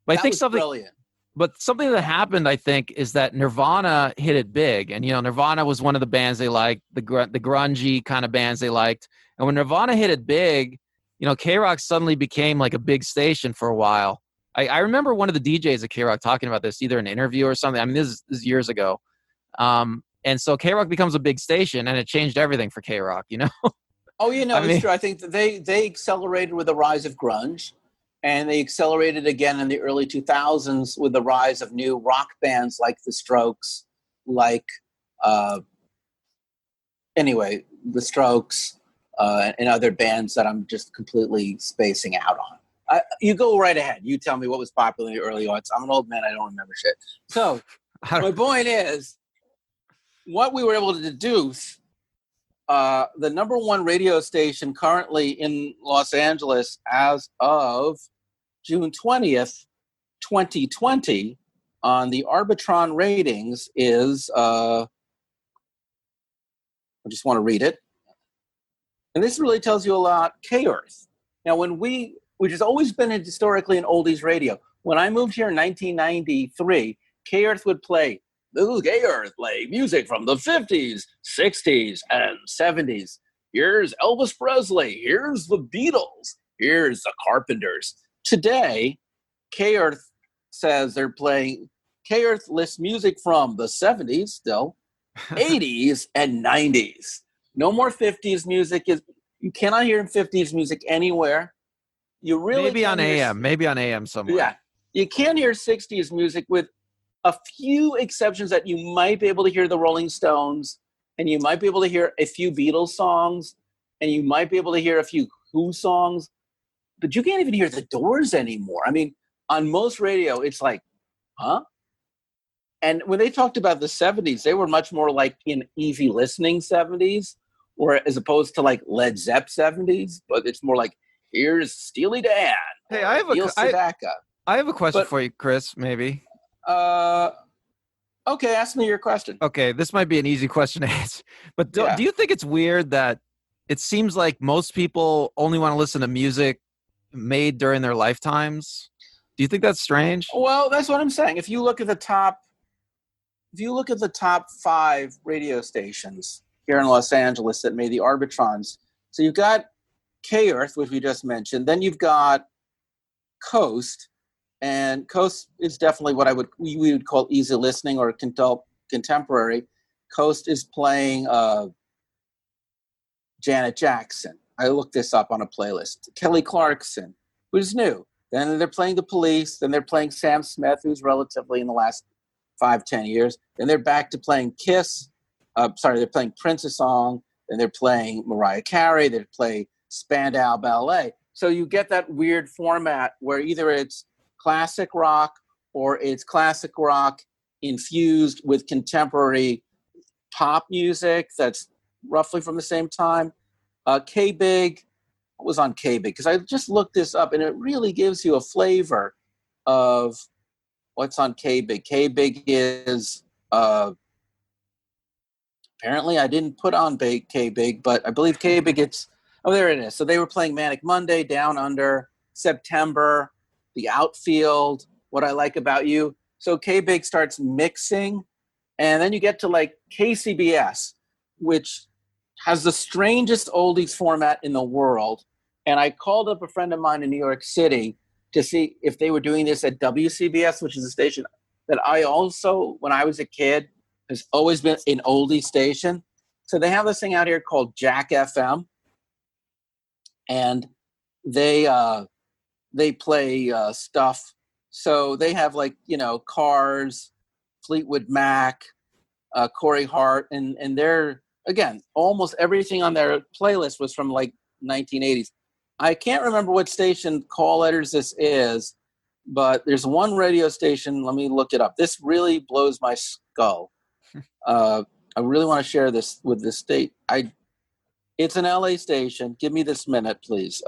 was brilliant. But something that happened, I think, is that Nirvana hit it big. And, Nirvana was one of the bands they liked, the grungy kind of bands they liked. And when Nirvana hit it big, K-Rock suddenly became like a big station for a while. I remember one of the DJs at K-Rock talking about this, either in an interview or something. I mean, this is years ago. And so K-Rock becomes a big station, and it changed everything for K-Rock, Oh, it's true. I think that they accelerated with the rise of grunge, and they accelerated again in the early 2000s with the rise of new rock bands like The Strokes, The Strokes, and other bands that I'm just completely spacing out on. You go right ahead. You tell me what was popular in the early aughts. I'm an old man. I don't remember shit. So my point is, what we were able to deduce, the number one radio station currently in Los Angeles as of June 20th, 2020, on the Arbitron ratings is, I just want to read it. And this really tells you a lot, K-Earth. Now, which has always been historically an oldies radio. When I moved here in 1993, K-Earth would play, this is K-Earth, play music from the 50s, 60s, and 70s. Here's Elvis Presley. Here's the Beatles. Here's the Carpenters. Today, K-Earth says they're playing, K-Earth lists music from the 70s still, 80s, and 90s. No more 50s music. You cannot hear 50s music anywhere. You really maybe on AM somewhere. Yeah. You can hear 60s music with a few exceptions that you might be able to hear the Rolling Stones, and you might be able to hear a few Beatles songs, and you might be able to hear a few Who songs, but you can't even hear the Doors anymore. I mean, on most radio, it's like, huh? And when they talked about the 70s, they were much more like in easy listening 70s, or as opposed to like Led Zepp 70s, but it's more like, here's Steely Dan Hey, or Neil Sedaka. I have a question But for you, Chris, maybe. Okay, ask me your question. Okay, this might be an easy question to answer. But Yeah. do you think it's weird that it seems like most people only want to listen to music made during their lifetimes? Do you think that's strange? Well, that's what I'm saying. If you look at the top 5 radio stations here in Los Angeles that made the Arbitrons, so you've got K Earth, which we just mentioned. Then you've got Coast, and Coast is definitely what we would call easy listening or contemporary. Coast is playing Janet Jackson. I looked this up on a playlist. Kelly Clarkson, who's new. Then they're playing The Police. Then they're playing Sam Smith, who's relatively in the last 5-10 years. Then they're back to playing Kiss. They're playing Prince's song. Then they're playing Mariah Carey. They play Spandau Ballet. So you get that weird format where either it's classic rock or it's classic rock infused with contemporary pop music that's roughly from the same time. K-Big was on K-Big because I just looked this up, and it really gives you a flavor of what's on K-Big. K-Big is apparently I didn't put on K-Big, but I believe K-Big there it is. So they were playing Manic Monday, Down Under, September, The Outfield, What I Like About You. So K-Big starts mixing, and then you get to like KCBS, which has the strangest oldies format in the world. And I called up a friend of mine in New York City to see if they were doing this at WCBS, which is a station that I also, when I was a kid, has always been an oldie station. So they have this thing out here called Jack FM, and they play stuff. So they have like, Cars, Fleetwood Mac, Corey Hart, and they're, again, almost everything on their playlist was from like 1980s. I can't remember what station call letters this is, but there's one radio station. Let me look it up. This really blows my skull. I really want to share this with the state. It's an LA station. Give me this minute, please.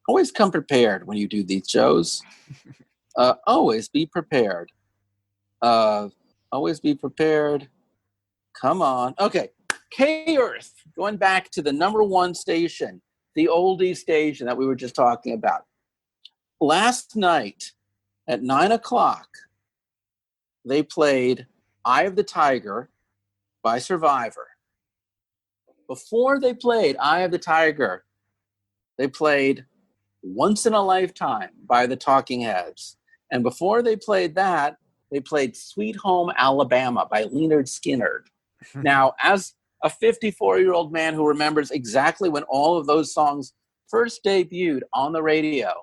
Always come prepared when you do these shows. Always be prepared. Always be prepared. Come on. Okay. K-Earth, going back to the number one station, the oldie station that we were just talking about. Last night at 9:00, they played Eye of the Tiger by Survivor. Before they played Eye of the Tiger, they played Once in a Lifetime by the Talking Heads. And before they played that, they played Sweet Home Alabama by Lynyrd Skynyrd. Now, as a 54-year-old man who remembers exactly when all of those songs first debuted on the radio,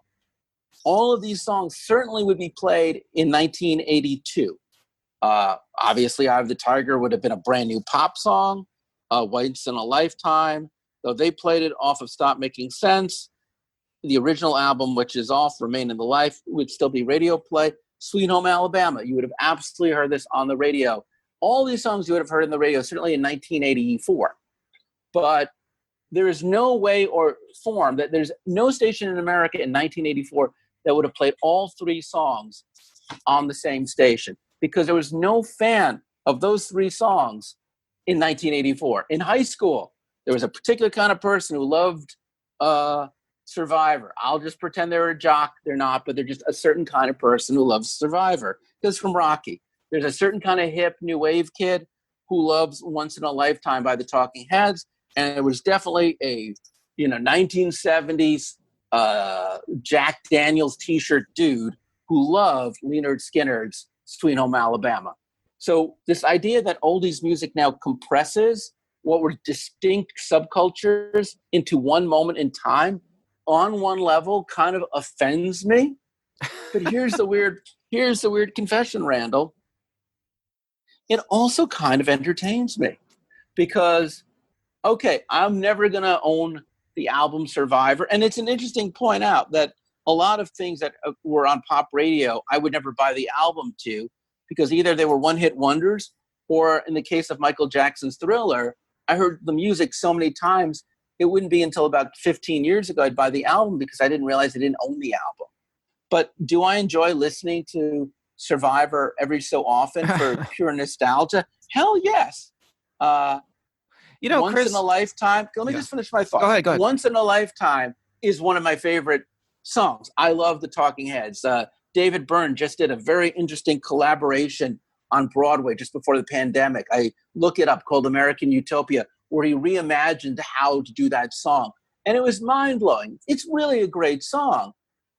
all of these songs certainly would be played in 1982. Obviously, Eye of the Tiger would have been a brand new pop song, Once in a Lifetime, though they played it off of Stop Making Sense. The original album, which is off Remain in the Life, would still be radio play. Sweet Home Alabama, you would have absolutely heard this on the radio. All these songs you would have heard in the radio, certainly in 1984. But there is no way or form that there's no station in America in 1984 that would have played all three songs on the same station, because there was no fan of those three songs in 1984. In high school, there was a particular kind of person who loved Survivor. I'll just pretend they're a jock. They're not, but they're just a certain kind of person who loves Survivor. Because from Rocky, there's a certain kind of hip new wave kid who loves Once in a Lifetime by the Talking Heads. And it was definitely a 1970s Jack Daniels t-shirt dude who loved Lynyrd Skynyrd's Sweet Home Alabama. So this idea that oldies music now compresses what were distinct subcultures into one moment in time on one level kind of offends me. But here's the weird confession, Randall. It also kind of entertains me because, okay, I'm never going to own the album Survivor. And it's an interesting point out that a lot of things that were on pop radio, I would never buy the album to, because either they were one-hit wonders, or in the case of Michael Jackson's Thriller, I heard the music so many times, it wouldn't be until about 15 years ago I'd buy the album because I didn't realize I didn't own the album. But do I enjoy listening to Survivor every so often for pure nostalgia? Hell yes. Once Chris, in a Lifetime. Let me just finish my thought. Go ahead. Once in a Lifetime is one of my favorite songs. I love the Talking Heads. David Byrne just did a very interesting collaboration on Broadway just before the pandemic. I look it up, called American Utopia, where he reimagined how to do that song. And it was mind-blowing. It's really a great song.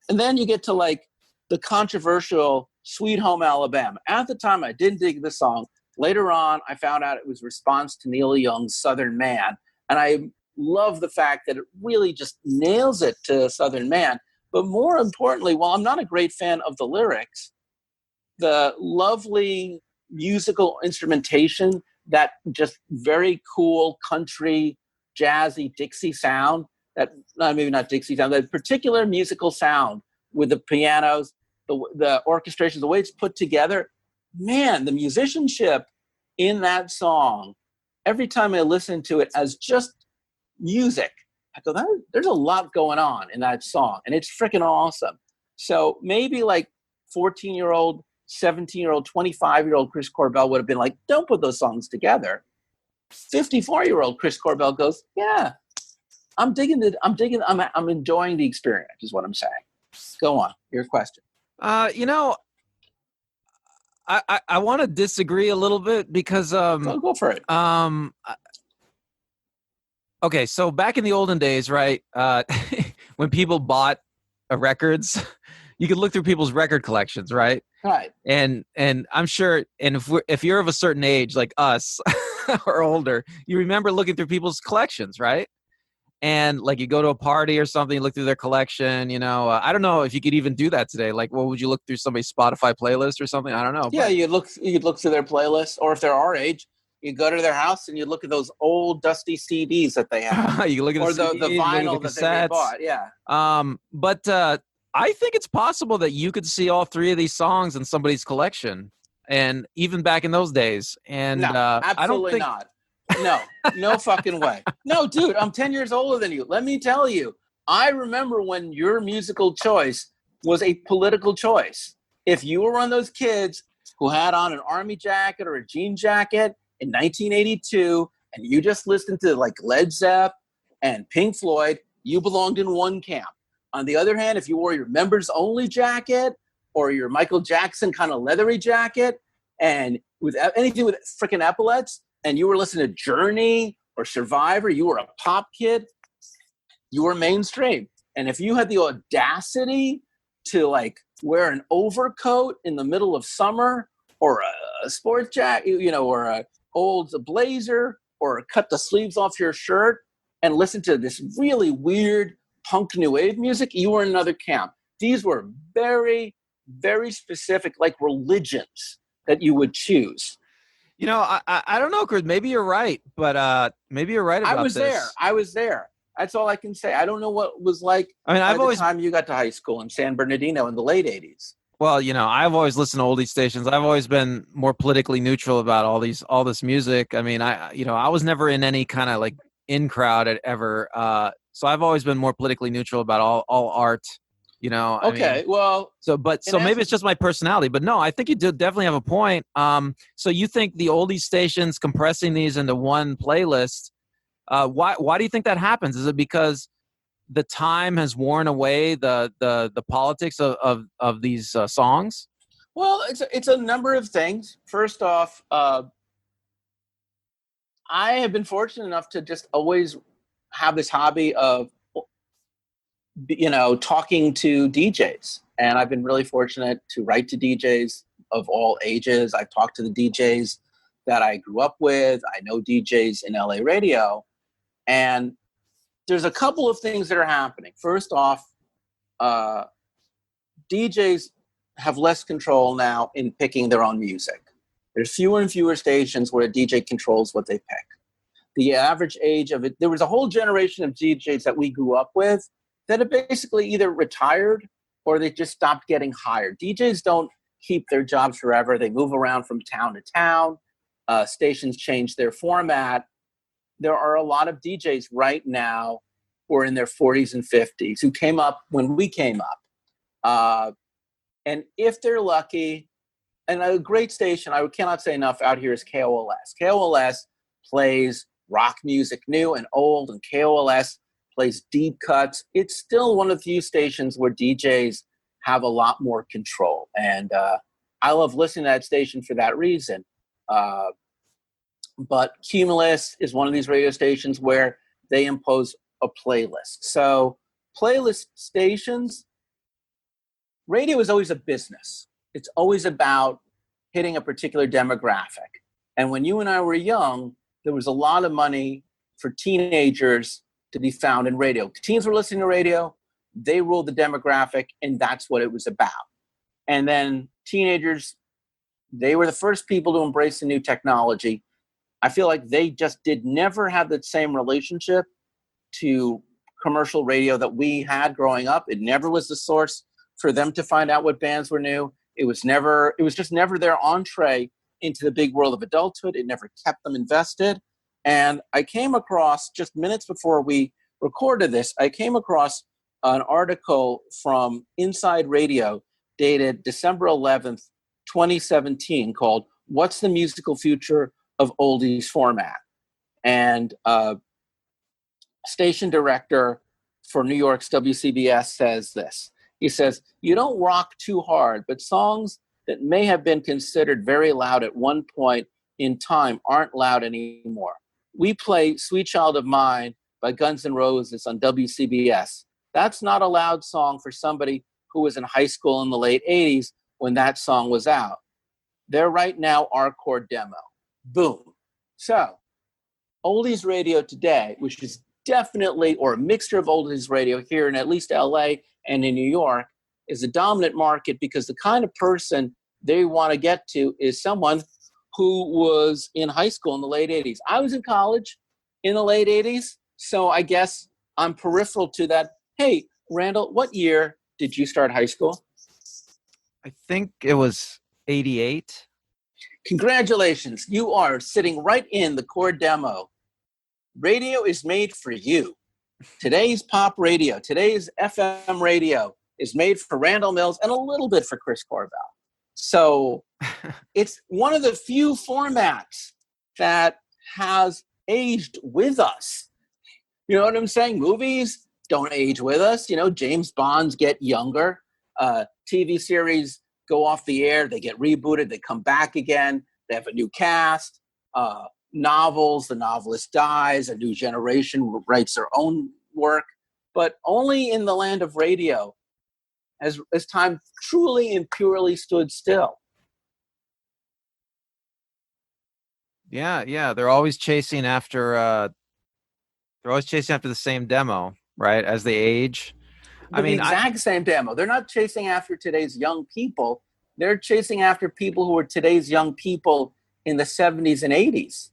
And then you get to like the controversial Sweet Home Alabama. At the time, I didn't dig the song. Later on, I found out it was a response to Neil Young's Southern Man. And I love the fact that it really just nails it to Southern Man. But more importantly, while I'm not a great fan of the lyrics, the lovely musical instrumentation, that just very cool country, jazzy Dixie sound, maybe not Dixie sound, that particular musical sound with the pianos, the orchestration, the way it's put together, man, the musicianship in that song, every time I listen to it as just music, I go, there's a lot going on in that song, and it's freaking awesome. So maybe like 14-year-old, 17-year-old, 25-year-old Chris Corbell would have been like, don't put those songs together. 54-year-old Chris Corbell goes, yeah, I'm enjoying the experience, is what I'm saying. Go on, your question. I want to disagree a little bit because go for it. Okay, so back in the olden days, right, when people bought records, you could look through people's record collections, right? Right. And I'm sure, and if you're of a certain age, like us or older, you remember looking through people's collections, right? And like you go to a party or something, you look through their collection, I don't know if you could even do that today. Like, what would you look through somebody's Spotify playlist or something? I don't know. Yeah, you'd look through their playlist, or if they're our age, you go to their house and you look at those old dusty CDs that they have. You look at or the vinyl that they bought. Yeah. But I think it's possible that you could see all three of these songs in somebody's collection, and even back in those days. And no, absolutely I don't think... not. No fucking way. No, dude, I'm 10 years older than you. Let me tell you, I remember when your musical choice was a political choice. If you were one of those kids who had on an army jacket or a jean jacket in 1982, and you just listened to like Led Zepp and Pink Floyd, you belonged in one camp. On the other hand, if you wore your members only jacket or your Michael Jackson kind of leathery jacket and with anything with freaking epaulets, and you were listening to Journey or Survivor, you were a pop kid, you were mainstream. And if you had the audacity to like wear an overcoat in the middle of summer, or a sports jacket, or a old blazer, or cut the sleeves off your shirt and listen to this really weird punk new wave music, you were in another camp. These were very, very specific, like religions that you would choose. I don't know, Chris. Maybe you're right, but maybe you're right about this. I was there. That's all I can say. I don't know what it was like. By the time you got to high school in San Bernardino in the late 80s. Well, I've always listened to oldie stations. I've always been more politically neutral about all this music. I mean, I was never in any kind of like in crowd ever. So I've always been more politically neutral about all art. Okay, well. So maybe it's just my personality, but no, I think you do definitely have a point. So you think the oldie stations compressing these into one playlist? Why do you think that happens? Is it because the time has worn away the politics of these songs? Well, it's a number of things. First off, I have been fortunate enough to just always have this hobby of talking to DJs, and I've been really fortunate to write to DJs of all ages. I've talked to the DJs that I grew up with. I know DJs in LA radio, and there's a couple of things that are happening. First off, DJs have less control now in picking their own music. There's fewer and fewer stations where a DJ controls what they pick. The average age of it, there was a whole generation of DJs that we grew up with that have basically either retired or they just stopped getting hired. DJs don't keep their jobs forever. They move around from town to town. Stations change their format. There are a lot of DJs right now who are in their 40s and 50s who came up when we came up. And if they're lucky, and a great station, I cannot say enough out here, is KOLS. KOLS plays rock music, new and old, and KOLS plays deep cuts. It's still one of the few stations where DJs have a lot more control. And I love listening to that station for that reason. But Cumulus is one of these radio stations where they impose a playlist. So playlist stations, radio is always a business. It's always about hitting a particular demographic. And when you and I were young, there was a lot of money for teenagers to be found in radio. Teens were listening to radio, they ruled the demographic, and that's what it was about. And then teenagers, they were the first people to embrace the new technology. I feel like they just never have that same relationship to commercial radio that we had growing up. It never was the source for them to find out what bands were new. It was just never their entree into the big world of adulthood. It never kept them invested. And I came across, just minutes before we recorded this, I came across an article from Inside Radio dated December 11th, 2017, called "What's the Musical Future of Oldies Format?" And station director for New York's WCBS says this. He says, "You don't rock too hard, but songs that may have been considered very loud at one point in time aren't loud anymore. We play Sweet Child of Mine by Guns N' Roses on WCBS. That's not a loud song for somebody who was in high school in the late 80s when that song was out. They're right now our core demo." Boom. So, oldies radio today, which is definitely, or a mixture of oldies radio here in at least LA and in New York, is a dominant market because the kind of person they want to get to is someone who was in high school in the late 80s. I was in college in the late 80s, so I guess I'm peripheral to that. Hey, Randall, what year did you start high school? I think it was 88. Congratulations. You are sitting right in the core demo. Radio is made for you. Today's pop radio, today's FM radio is made for Randall Mills and a little bit for Chris Corbell. So it's one of the few formats that has aged with us. You know what I'm saying? Movies don't age with us. You know, James Bonds get younger. TV series go off the air. They get rebooted. They come back again. They have a new cast. Novels, the novelist dies. A new generation writes their own work. But only in the land of radio has time truly and purely stood still. Yeah. They're always chasing after the same demo, right? As they age. The exact same demo. They're not chasing after today's young people. They're chasing after people who are today's young people in the 70s and 80s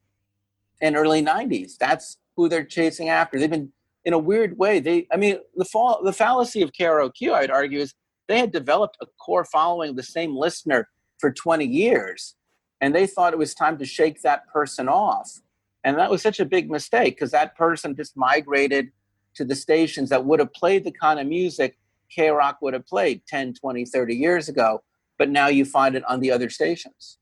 and early 90s. That's who they're chasing after. They've been, in a weird way, the fallacy of KROQ, I'd argue, is they had developed a core following of the same listener for 20 years, and they thought it was time to shake that person off. And that was such a big mistake because that person just migrated to the stations that would have played the kind of music K-Rock would have played 10, 20, 30 years ago, but now you find it on the other stations.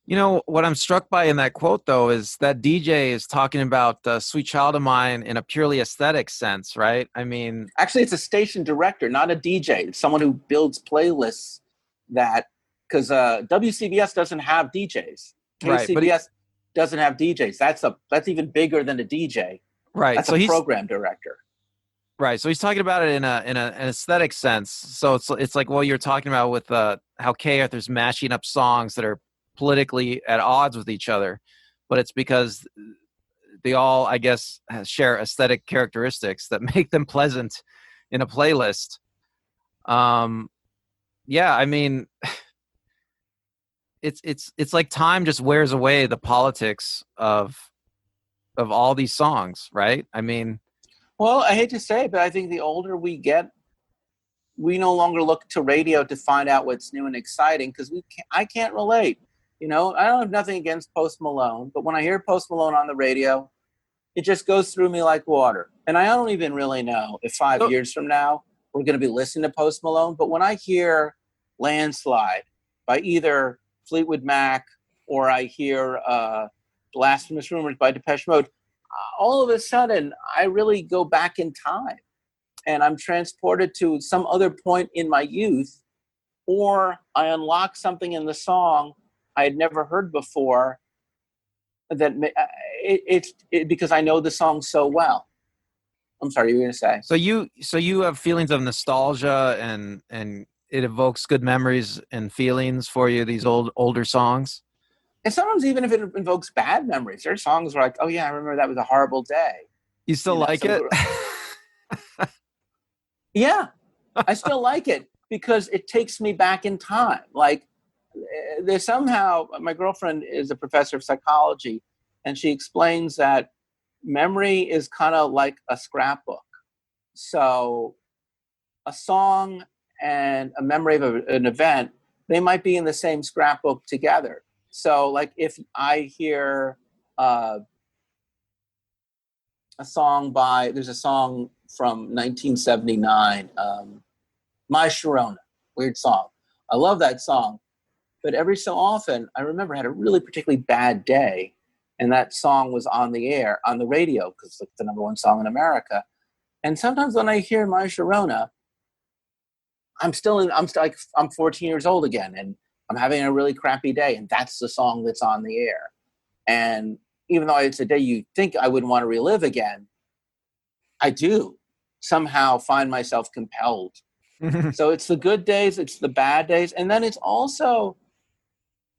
You know, what I'm struck by in that quote, though, is that DJ is talking about Sweet Child of Mine in a purely aesthetic sense, right? I mean... Actually, it's a station director, not a DJ. It's someone who builds playlists that... Because WCBS doesn't have DJs. KCBS doesn't have DJs. That's even bigger than a DJ. Right. That's a program director. Right. So he's talking about it in an aesthetic sense. So it's like what you're talking about with how K Arthur's mashing up songs that are politically at odds with each other, but it's because they all, I guess, share aesthetic characteristics that make them pleasant in a playlist. Yeah, I mean, it's like time just wears away the politics of all these songs, right? I mean, well, I hate to say it, but I think the older we get, we no longer look to radio to find out what's new and exciting because I can't relate. You know, I don't have nothing against Post Malone, but when I hear Post Malone on the radio, it just goes through me like water. And I don't even really know if 5 years from now we're going to be listening to Post Malone. But when I hear Landslide by either Fleetwood Mac or I hear Blasphemous Rumors by Depeche Mode, all of a sudden I really go back in time and I'm transported to some other point in my youth, or I unlock something in the song I had never heard before that because I know the song so well. I'm sorry, you were going to say. So you have feelings of nostalgia and it evokes good memories and feelings for you, these older songs? And sometimes even if it invokes bad memories, there are songs where like, oh yeah, I remember that was a horrible day. You still like it? Yeah, I still like it because it takes me back in time. Like there's somehow, my girlfriend is a professor of psychology, and she explains that memory is kind of like a scrapbook. So a song and a memory of an event, they might be in the same scrapbook together. So like if I hear there's a song from 1979, My Sharona, weird song. I love that song. But every so often, I remember I had a really particularly bad day, and that song was on the air, on the radio, because it's the number one song in America. And sometimes when I hear My Sharona, I'm 14 years old again, and I'm having a really crappy day, and that's the song that's on the air. And even though it's a day you think I wouldn't want to relive again, I do somehow find myself compelled. So it's the good days, it's the bad days, and then it's also,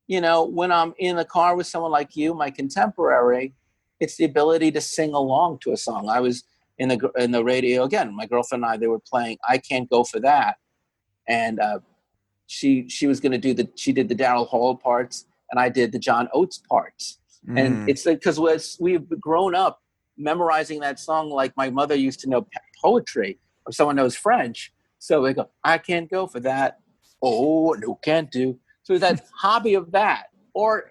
you know, when I'm in the car with someone like you, my contemporary, it's the ability to sing along to a song. I was in the radio again. My girlfriend and I, they were playing "I Can't Go for That," and she was going to do she did the Daryl Hall parts, and I did the John Oates parts. And it's because we've grown up memorizing that song like my mother used to know poetry, or someone knows French. So we go, I can't go for that. Oh, no, can't do. So that hobby of that. Or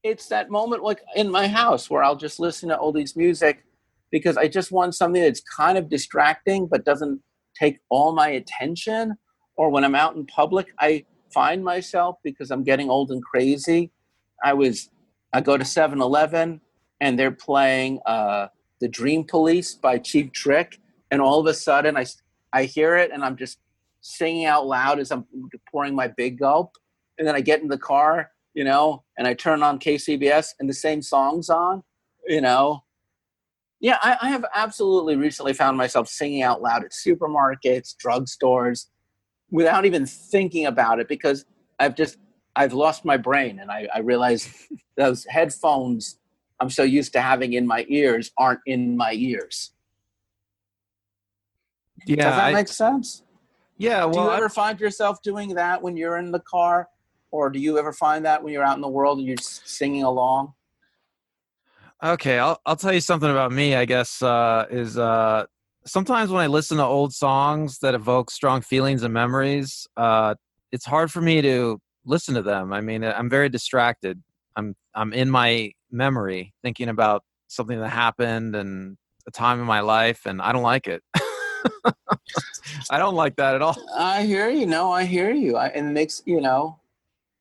it's that moment like in my house where I'll just listen to oldies music because I just want something that's kind of distracting but doesn't take all my attention. Or when I'm out in public, I find myself, because I'm getting old and crazy, I go to 7-Eleven and they're playing The Dream Police by Cheap Trick. And all of a sudden I hear it and I'm just singing out loud as I'm pouring my big gulp. And then I get in the car, you know, and I turn on KCBS and the same song's on, you know. Yeah, I have absolutely recently found myself singing out loud at supermarkets, drugstores, without even thinking about it, because I've lost my brain, and I realize those headphones I'm so used to having in my ears aren't in my ears. Yeah, does that make sense? Yeah. Well, do you ever find yourself doing that when you're in the car, or do you ever find that when you're out in the world and you're singing along? Okay, I'll tell you something about me, I guess, sometimes when I listen to old songs that evoke strong feelings and memories, it's hard for me to listen to them. I mean, I'm very distracted. I'm in my memory thinking about something that happened and a time in my life, and I don't like it. I don't like that at all. I hear you. No, I hear you. And it makes, you know,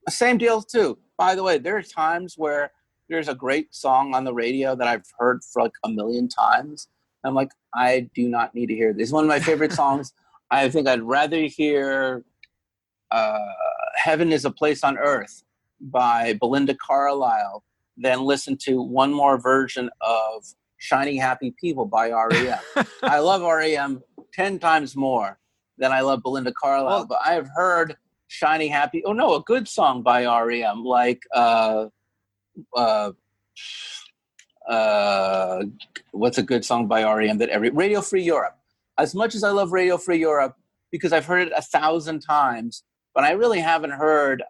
same deal too. By the way, there are times where there's a great song on the radio that I've heard for like a million times. I'm like, I do not need to hear this. It's one of my favorite songs. I think I'd rather hear Heaven is a Place on Earth by Belinda Carlisle than listen to one more version of Shiny Happy People by REM. I love REM 10 times more than I love Belinda Carlisle, but I have heard Shiny Happy, a good song by REM, like what's a good song by REM that Radio Free Europe. As much as I love Radio Free Europe, because I've heard it 1,000 times, but I really haven't heard,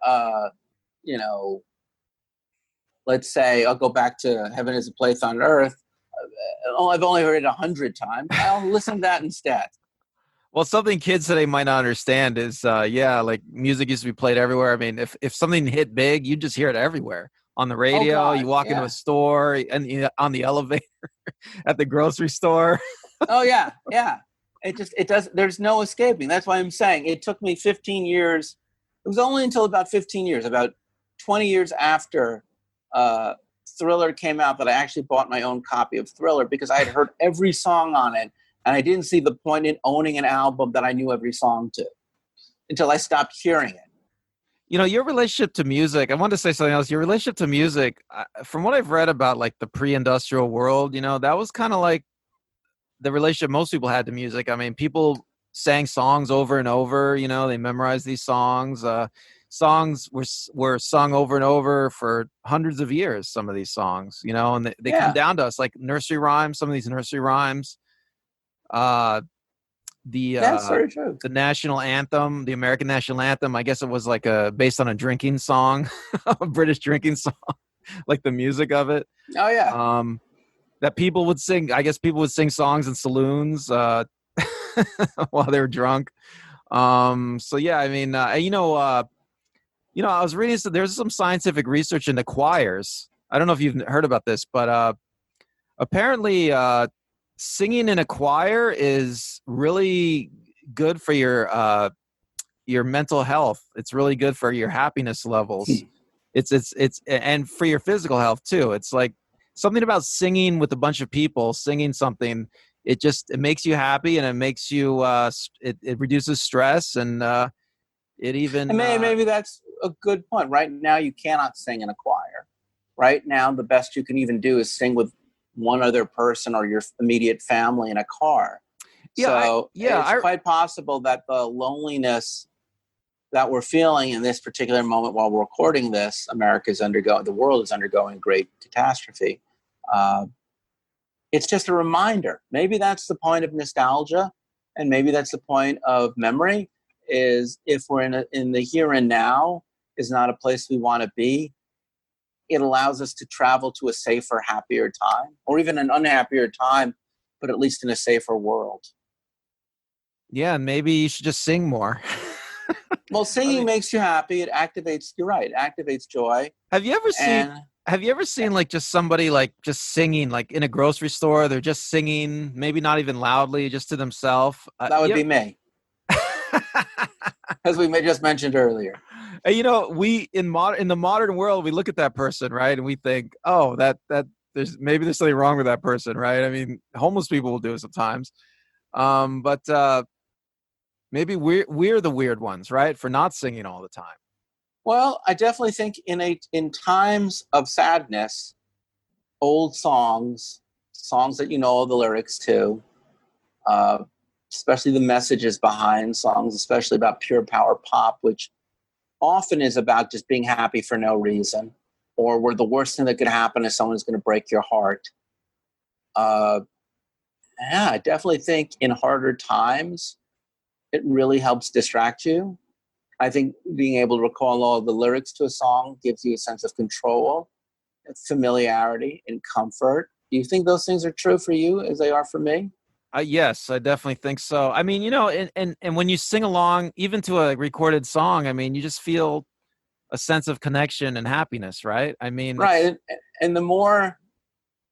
let's say I'll go back to Heaven is a Place on Earth. I've only heard it 100 times. I'll listen to that instead. Well, something kids today might not understand is, like music used to be played everywhere. I mean, if something hit big, you just hear it everywhere on the Oh radio. You God, walk into a yeah. store and on the elevator at the grocery store. Oh yeah, yeah. It does. There's no escaping. That's why I'm saying it took me 15 years. It was only until about 15 years, about 20 years after uh, Thriller came out, that I actually bought my own copy of Thriller, because I had heard every song on it, and I didn't see the point in owning an album that I knew every song to until I stopped hearing it. Your relationship to music, I wanted to say something else. Your relationship to music, from what I've read about like the pre-industrial world, that was kind of like the relationship most people had to music. I mean, people sang songs over and over, they memorized these songs. Songs were sung over and over for hundreds of years, some of these songs, and they come Yeah, down to us like nursery rhymes, some of these nursery rhymes. Uh, the that's uh very true. the national anthem, the American national anthem, I guess it was like based on a drinking song, a British drinking song, like the music of it. Oh yeah. Um, that people would sing. I guess people would sing songs in saloons while they were drunk. So yeah, I mean, I was reading. So there's some scientific research into choirs. I don't know if you've heard about this, but apparently, singing in a choir is really good for your mental health. It's really good for your happiness levels. It's and for your physical health too. It's like something about singing with a bunch of people, singing something. It makes you happy, and it makes you it reduces stress, and it And even maybe that's a good point. Right now, you cannot sing in a choir. Right now, the best you can even do is sing with one other person or your immediate family in a car. So it's quite possible that the loneliness that we're feeling in this particular moment while we're recording this, the world is undergoing great catastrophe. It's just a reminder. Maybe that's the point of nostalgia, and maybe that's the point of memory. Is if we're in the here and now is not a place we want to be. It allows us to travel to a safer, happier time, or even an unhappier time, but at least in a safer world. Yeah, and maybe you should just sing more. Well, singing makes you happy. It activates. You're right. It activates joy. Have you ever seen? And Have you ever seen like just somebody like just singing like in a grocery store? They're just singing, maybe not even loudly, just to themselves. that would be me, as we just mentioned earlier. We in the modern world, we look at that person, right, and we think, oh, that there's something wrong with that person, right? I mean, homeless people will do it sometimes, but maybe we're the weird ones, right, for not singing all the time. Well, I definitely think in times of sadness, old songs that you know the lyrics to, uh, especially the messages behind songs, especially about pure power pop, which often is about just being happy for no reason, or where the worst thing that could happen is someone's going to break your heart. Yeah, I definitely think in harder times, it really helps distract you. I think being able to recall all the lyrics to a song gives you a sense of control, familiarity, and comfort. Do you think those things are true for you as they are for me? Yes, I definitely think so. I mean, and when you sing along, even to a recorded song, I mean, you just feel a sense of connection and happiness, right? I mean, Right. And the more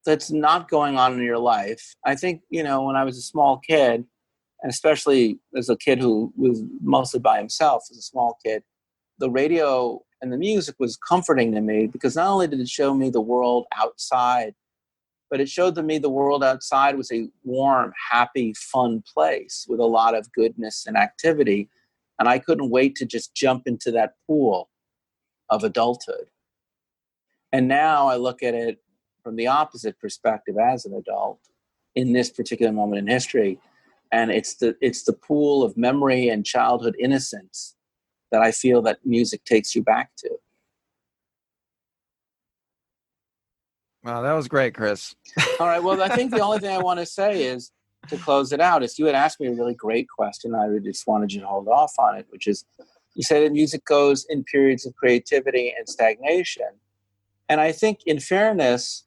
that's not going on in your life, I think, when I was a small kid, and especially as a kid who was mostly by himself as a small kid, the radio and the music was comforting to me, because not only did it show me the world outside, but it showed to me the world outside was a warm, happy, fun place with a lot of goodness and activity. And I couldn't wait to just jump into that pool of adulthood. And now I look at it from the opposite perspective as an adult in this particular moment in history. And it's the pool of memory and childhood innocence that I feel that music takes you back to. wow, that was great, Chris. All right. Well, I think the only thing I want to say is, to close it out, is you had asked me a really great question. I just wanted you to hold off on it, which is, you say that music goes in periods of creativity and stagnation. And I think, in fairness,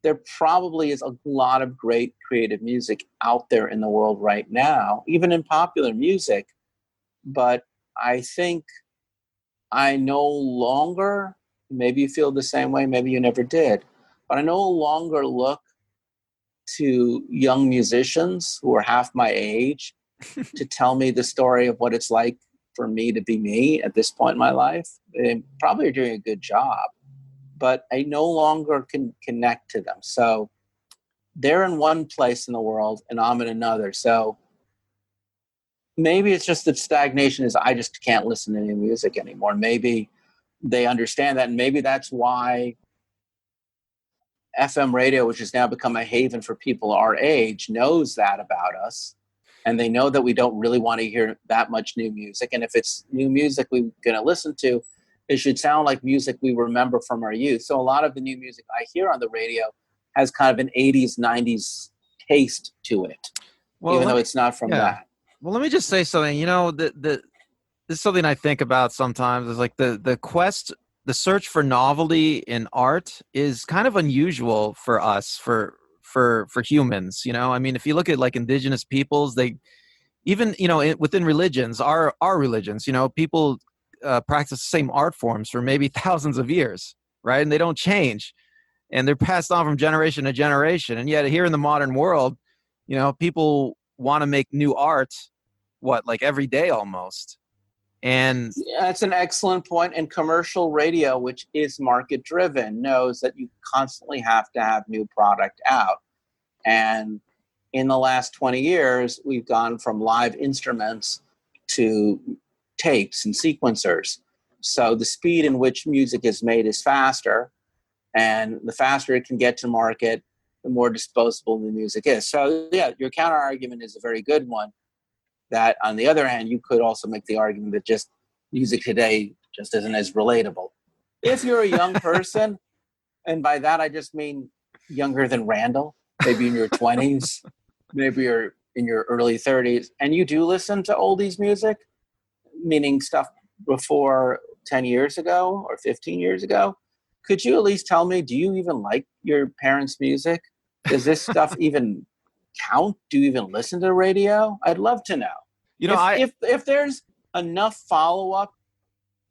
there probably is a lot of great creative music out there in the world right now, even in popular music. But I think I no longer, maybe you feel the same way, maybe you never did, but I no longer look to young musicians who are half my age to tell me the story of what it's like for me to be me at this point in my life. They probably are doing a good job, but I no longer can connect to them. So they're in one place in the world and I'm in another. So maybe it's just that stagnation is I just can't listen to new music anymore. Maybe they understand that, and maybe that's why FM radio, which has now become a haven for people our age, knows that about us. And they know that we don't really want to hear that much new music. And if it's new music we're going to listen to, it should sound like music we remember from our youth. So a lot of the new music I hear on the radio has kind of an 80s, 90s taste to it, even though it's not from that. Well, let me just say something. You know, this is something I think about sometimes. Is like the search for novelty in art is kind of unusual for us, for humans. You know, I mean, if you look at like indigenous peoples, they even, you know, within religions, our religions, you know, people practice the same art forms for maybe thousands of years, right? And they don't change, and they're passed on from generation to generation. And yet, here in the modern world, you know, people want to make new art, like every day almost. And yeah, that's an excellent point. And commercial radio, which is market driven, knows that you constantly have to have new product out. And in the last 20 years, we've gone from live instruments to tapes and sequencers. So the speed in which music is made is faster, and the faster it can get to market, the more disposable the music is. So yeah, your counter argument is a very good one. That on the other hand, you could also make the argument that just music today just isn't as relatable. If you're a young person, and by that I just mean younger than Randall, maybe in your 20s, maybe you're in your early 30s, and you do listen to oldies music, meaning stuff before 10 years ago or 15 years ago, could you at least tell me, do you even like your parents' music? Does this stuff even count? Do you even listen to the radio? I'd love to know. you know, If there's enough follow-up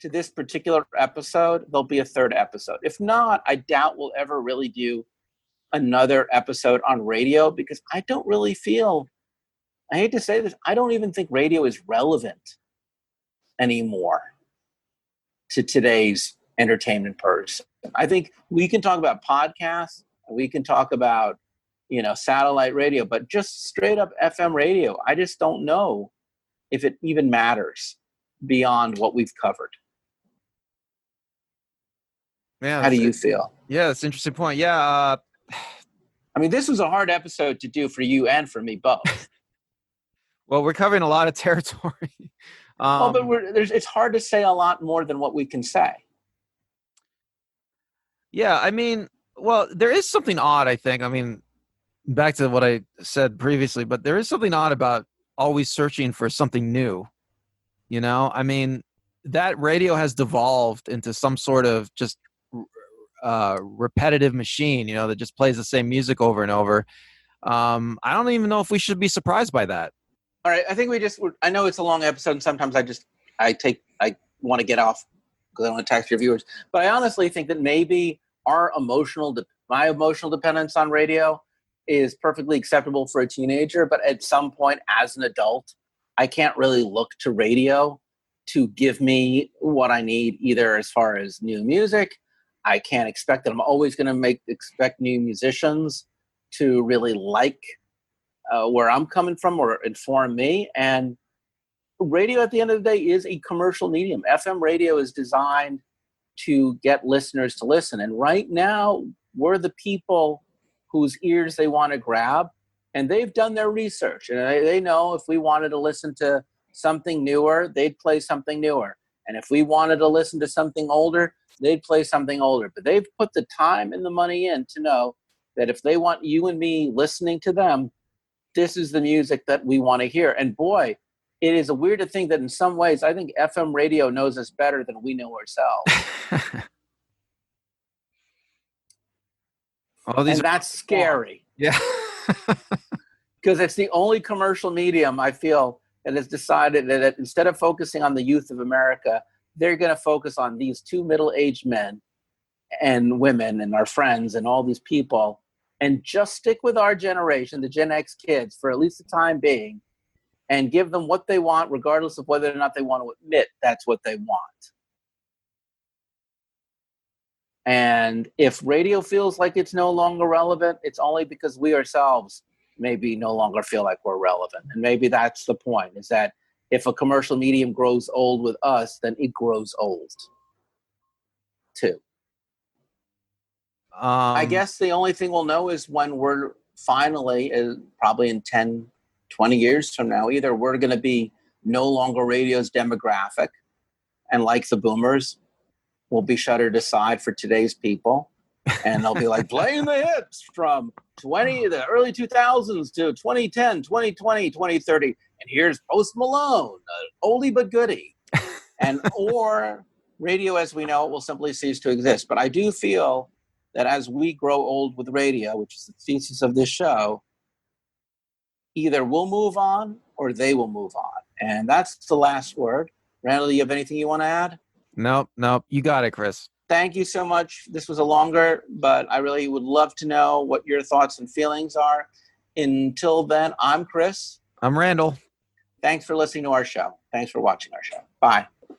to this particular episode, there'll be a third episode. If not, I doubt we'll ever really do another episode on radio, because I don't really feel, I hate to say this, I don't even think radio is relevant anymore to today's entertainment person. I think we can talk about podcasts, we can talk about, you know, satellite radio, but just straight up FM radio, I just don't know if it even matters beyond what we've covered. Yeah. How do you feel? Yeah, that's an interesting point. Yeah. I mean, this was a hard episode to do for you and for me both. Well, we're covering a lot of territory. But it's hard to say a lot more than what we can say. Yeah, I mean, well, there is something odd, I think. I mean, back to what I said previously, but there is something odd about always searching for something new. You know, I mean, that radio has devolved into some sort of just repetitive machine, you know, that just plays the same music over and over. I don't even know if we should be surprised by that. All right, I think I know it's a long episode, and sometimes I want to get off because I don't want to tax your viewers. But I honestly think that maybe my emotional dependence on radio is perfectly acceptable for a teenager. But at some point, as an adult, I can't really look to radio to give me what I need, either as far as new music. I can't expect that I'm always going to expect new musicians to really like where I'm coming from or inform me. And radio, at the end of the day, is a commercial medium. FM radio is designed to get listeners to listen. And right now, we're the people whose ears they want to grab. And they've done their research. And they know if we wanted to listen to something newer, they'd play something newer. And if we wanted to listen to something older, they'd play something older. But they've put the time and the money in to know that if they want you and me listening to them, this is the music that we want to hear. And boy, it is a weird to think that in some ways, I think FM radio knows us better than we know ourselves. All these And that's scary. Yeah. Because it's the only commercial medium, I feel, that has decided that instead of focusing on the youth of America, they're going to focus on these two middle-aged men and women and our friends and all these people, and just stick with our generation, the Gen X kids, for at least the time being, and give them what they want, regardless of whether or not they want to admit that's what they want. And if radio feels like it's no longer relevant, it's only because we ourselves maybe no longer feel like we're relevant. And maybe that's the point, is that if a commercial medium grows old with us, then it grows old too. I guess the only thing we'll know is when we're finally, probably in 10, 20 years from now, either we're going to be no longer radio's demographic, and like the boomers, we'll be shuttered aside for today's people. And they'll be like playing the hits from the early 2000s to 2010, 2020, 2030. And here's Post Malone, oldie but goodie. Or radio as we know it will simply cease to exist. But I do feel that as we grow old with radio, which is the thesis of this show, either we'll move on or they will move on. And that's the last word. Randall, do you have anything you want to add? Nope. You got it, Chris. Thank you so much. This was a longer, but I really would love to know what your thoughts and feelings are. Until then, I'm Chris. I'm Randall. Thanks for listening to our show. Thanks for watching our show. Bye.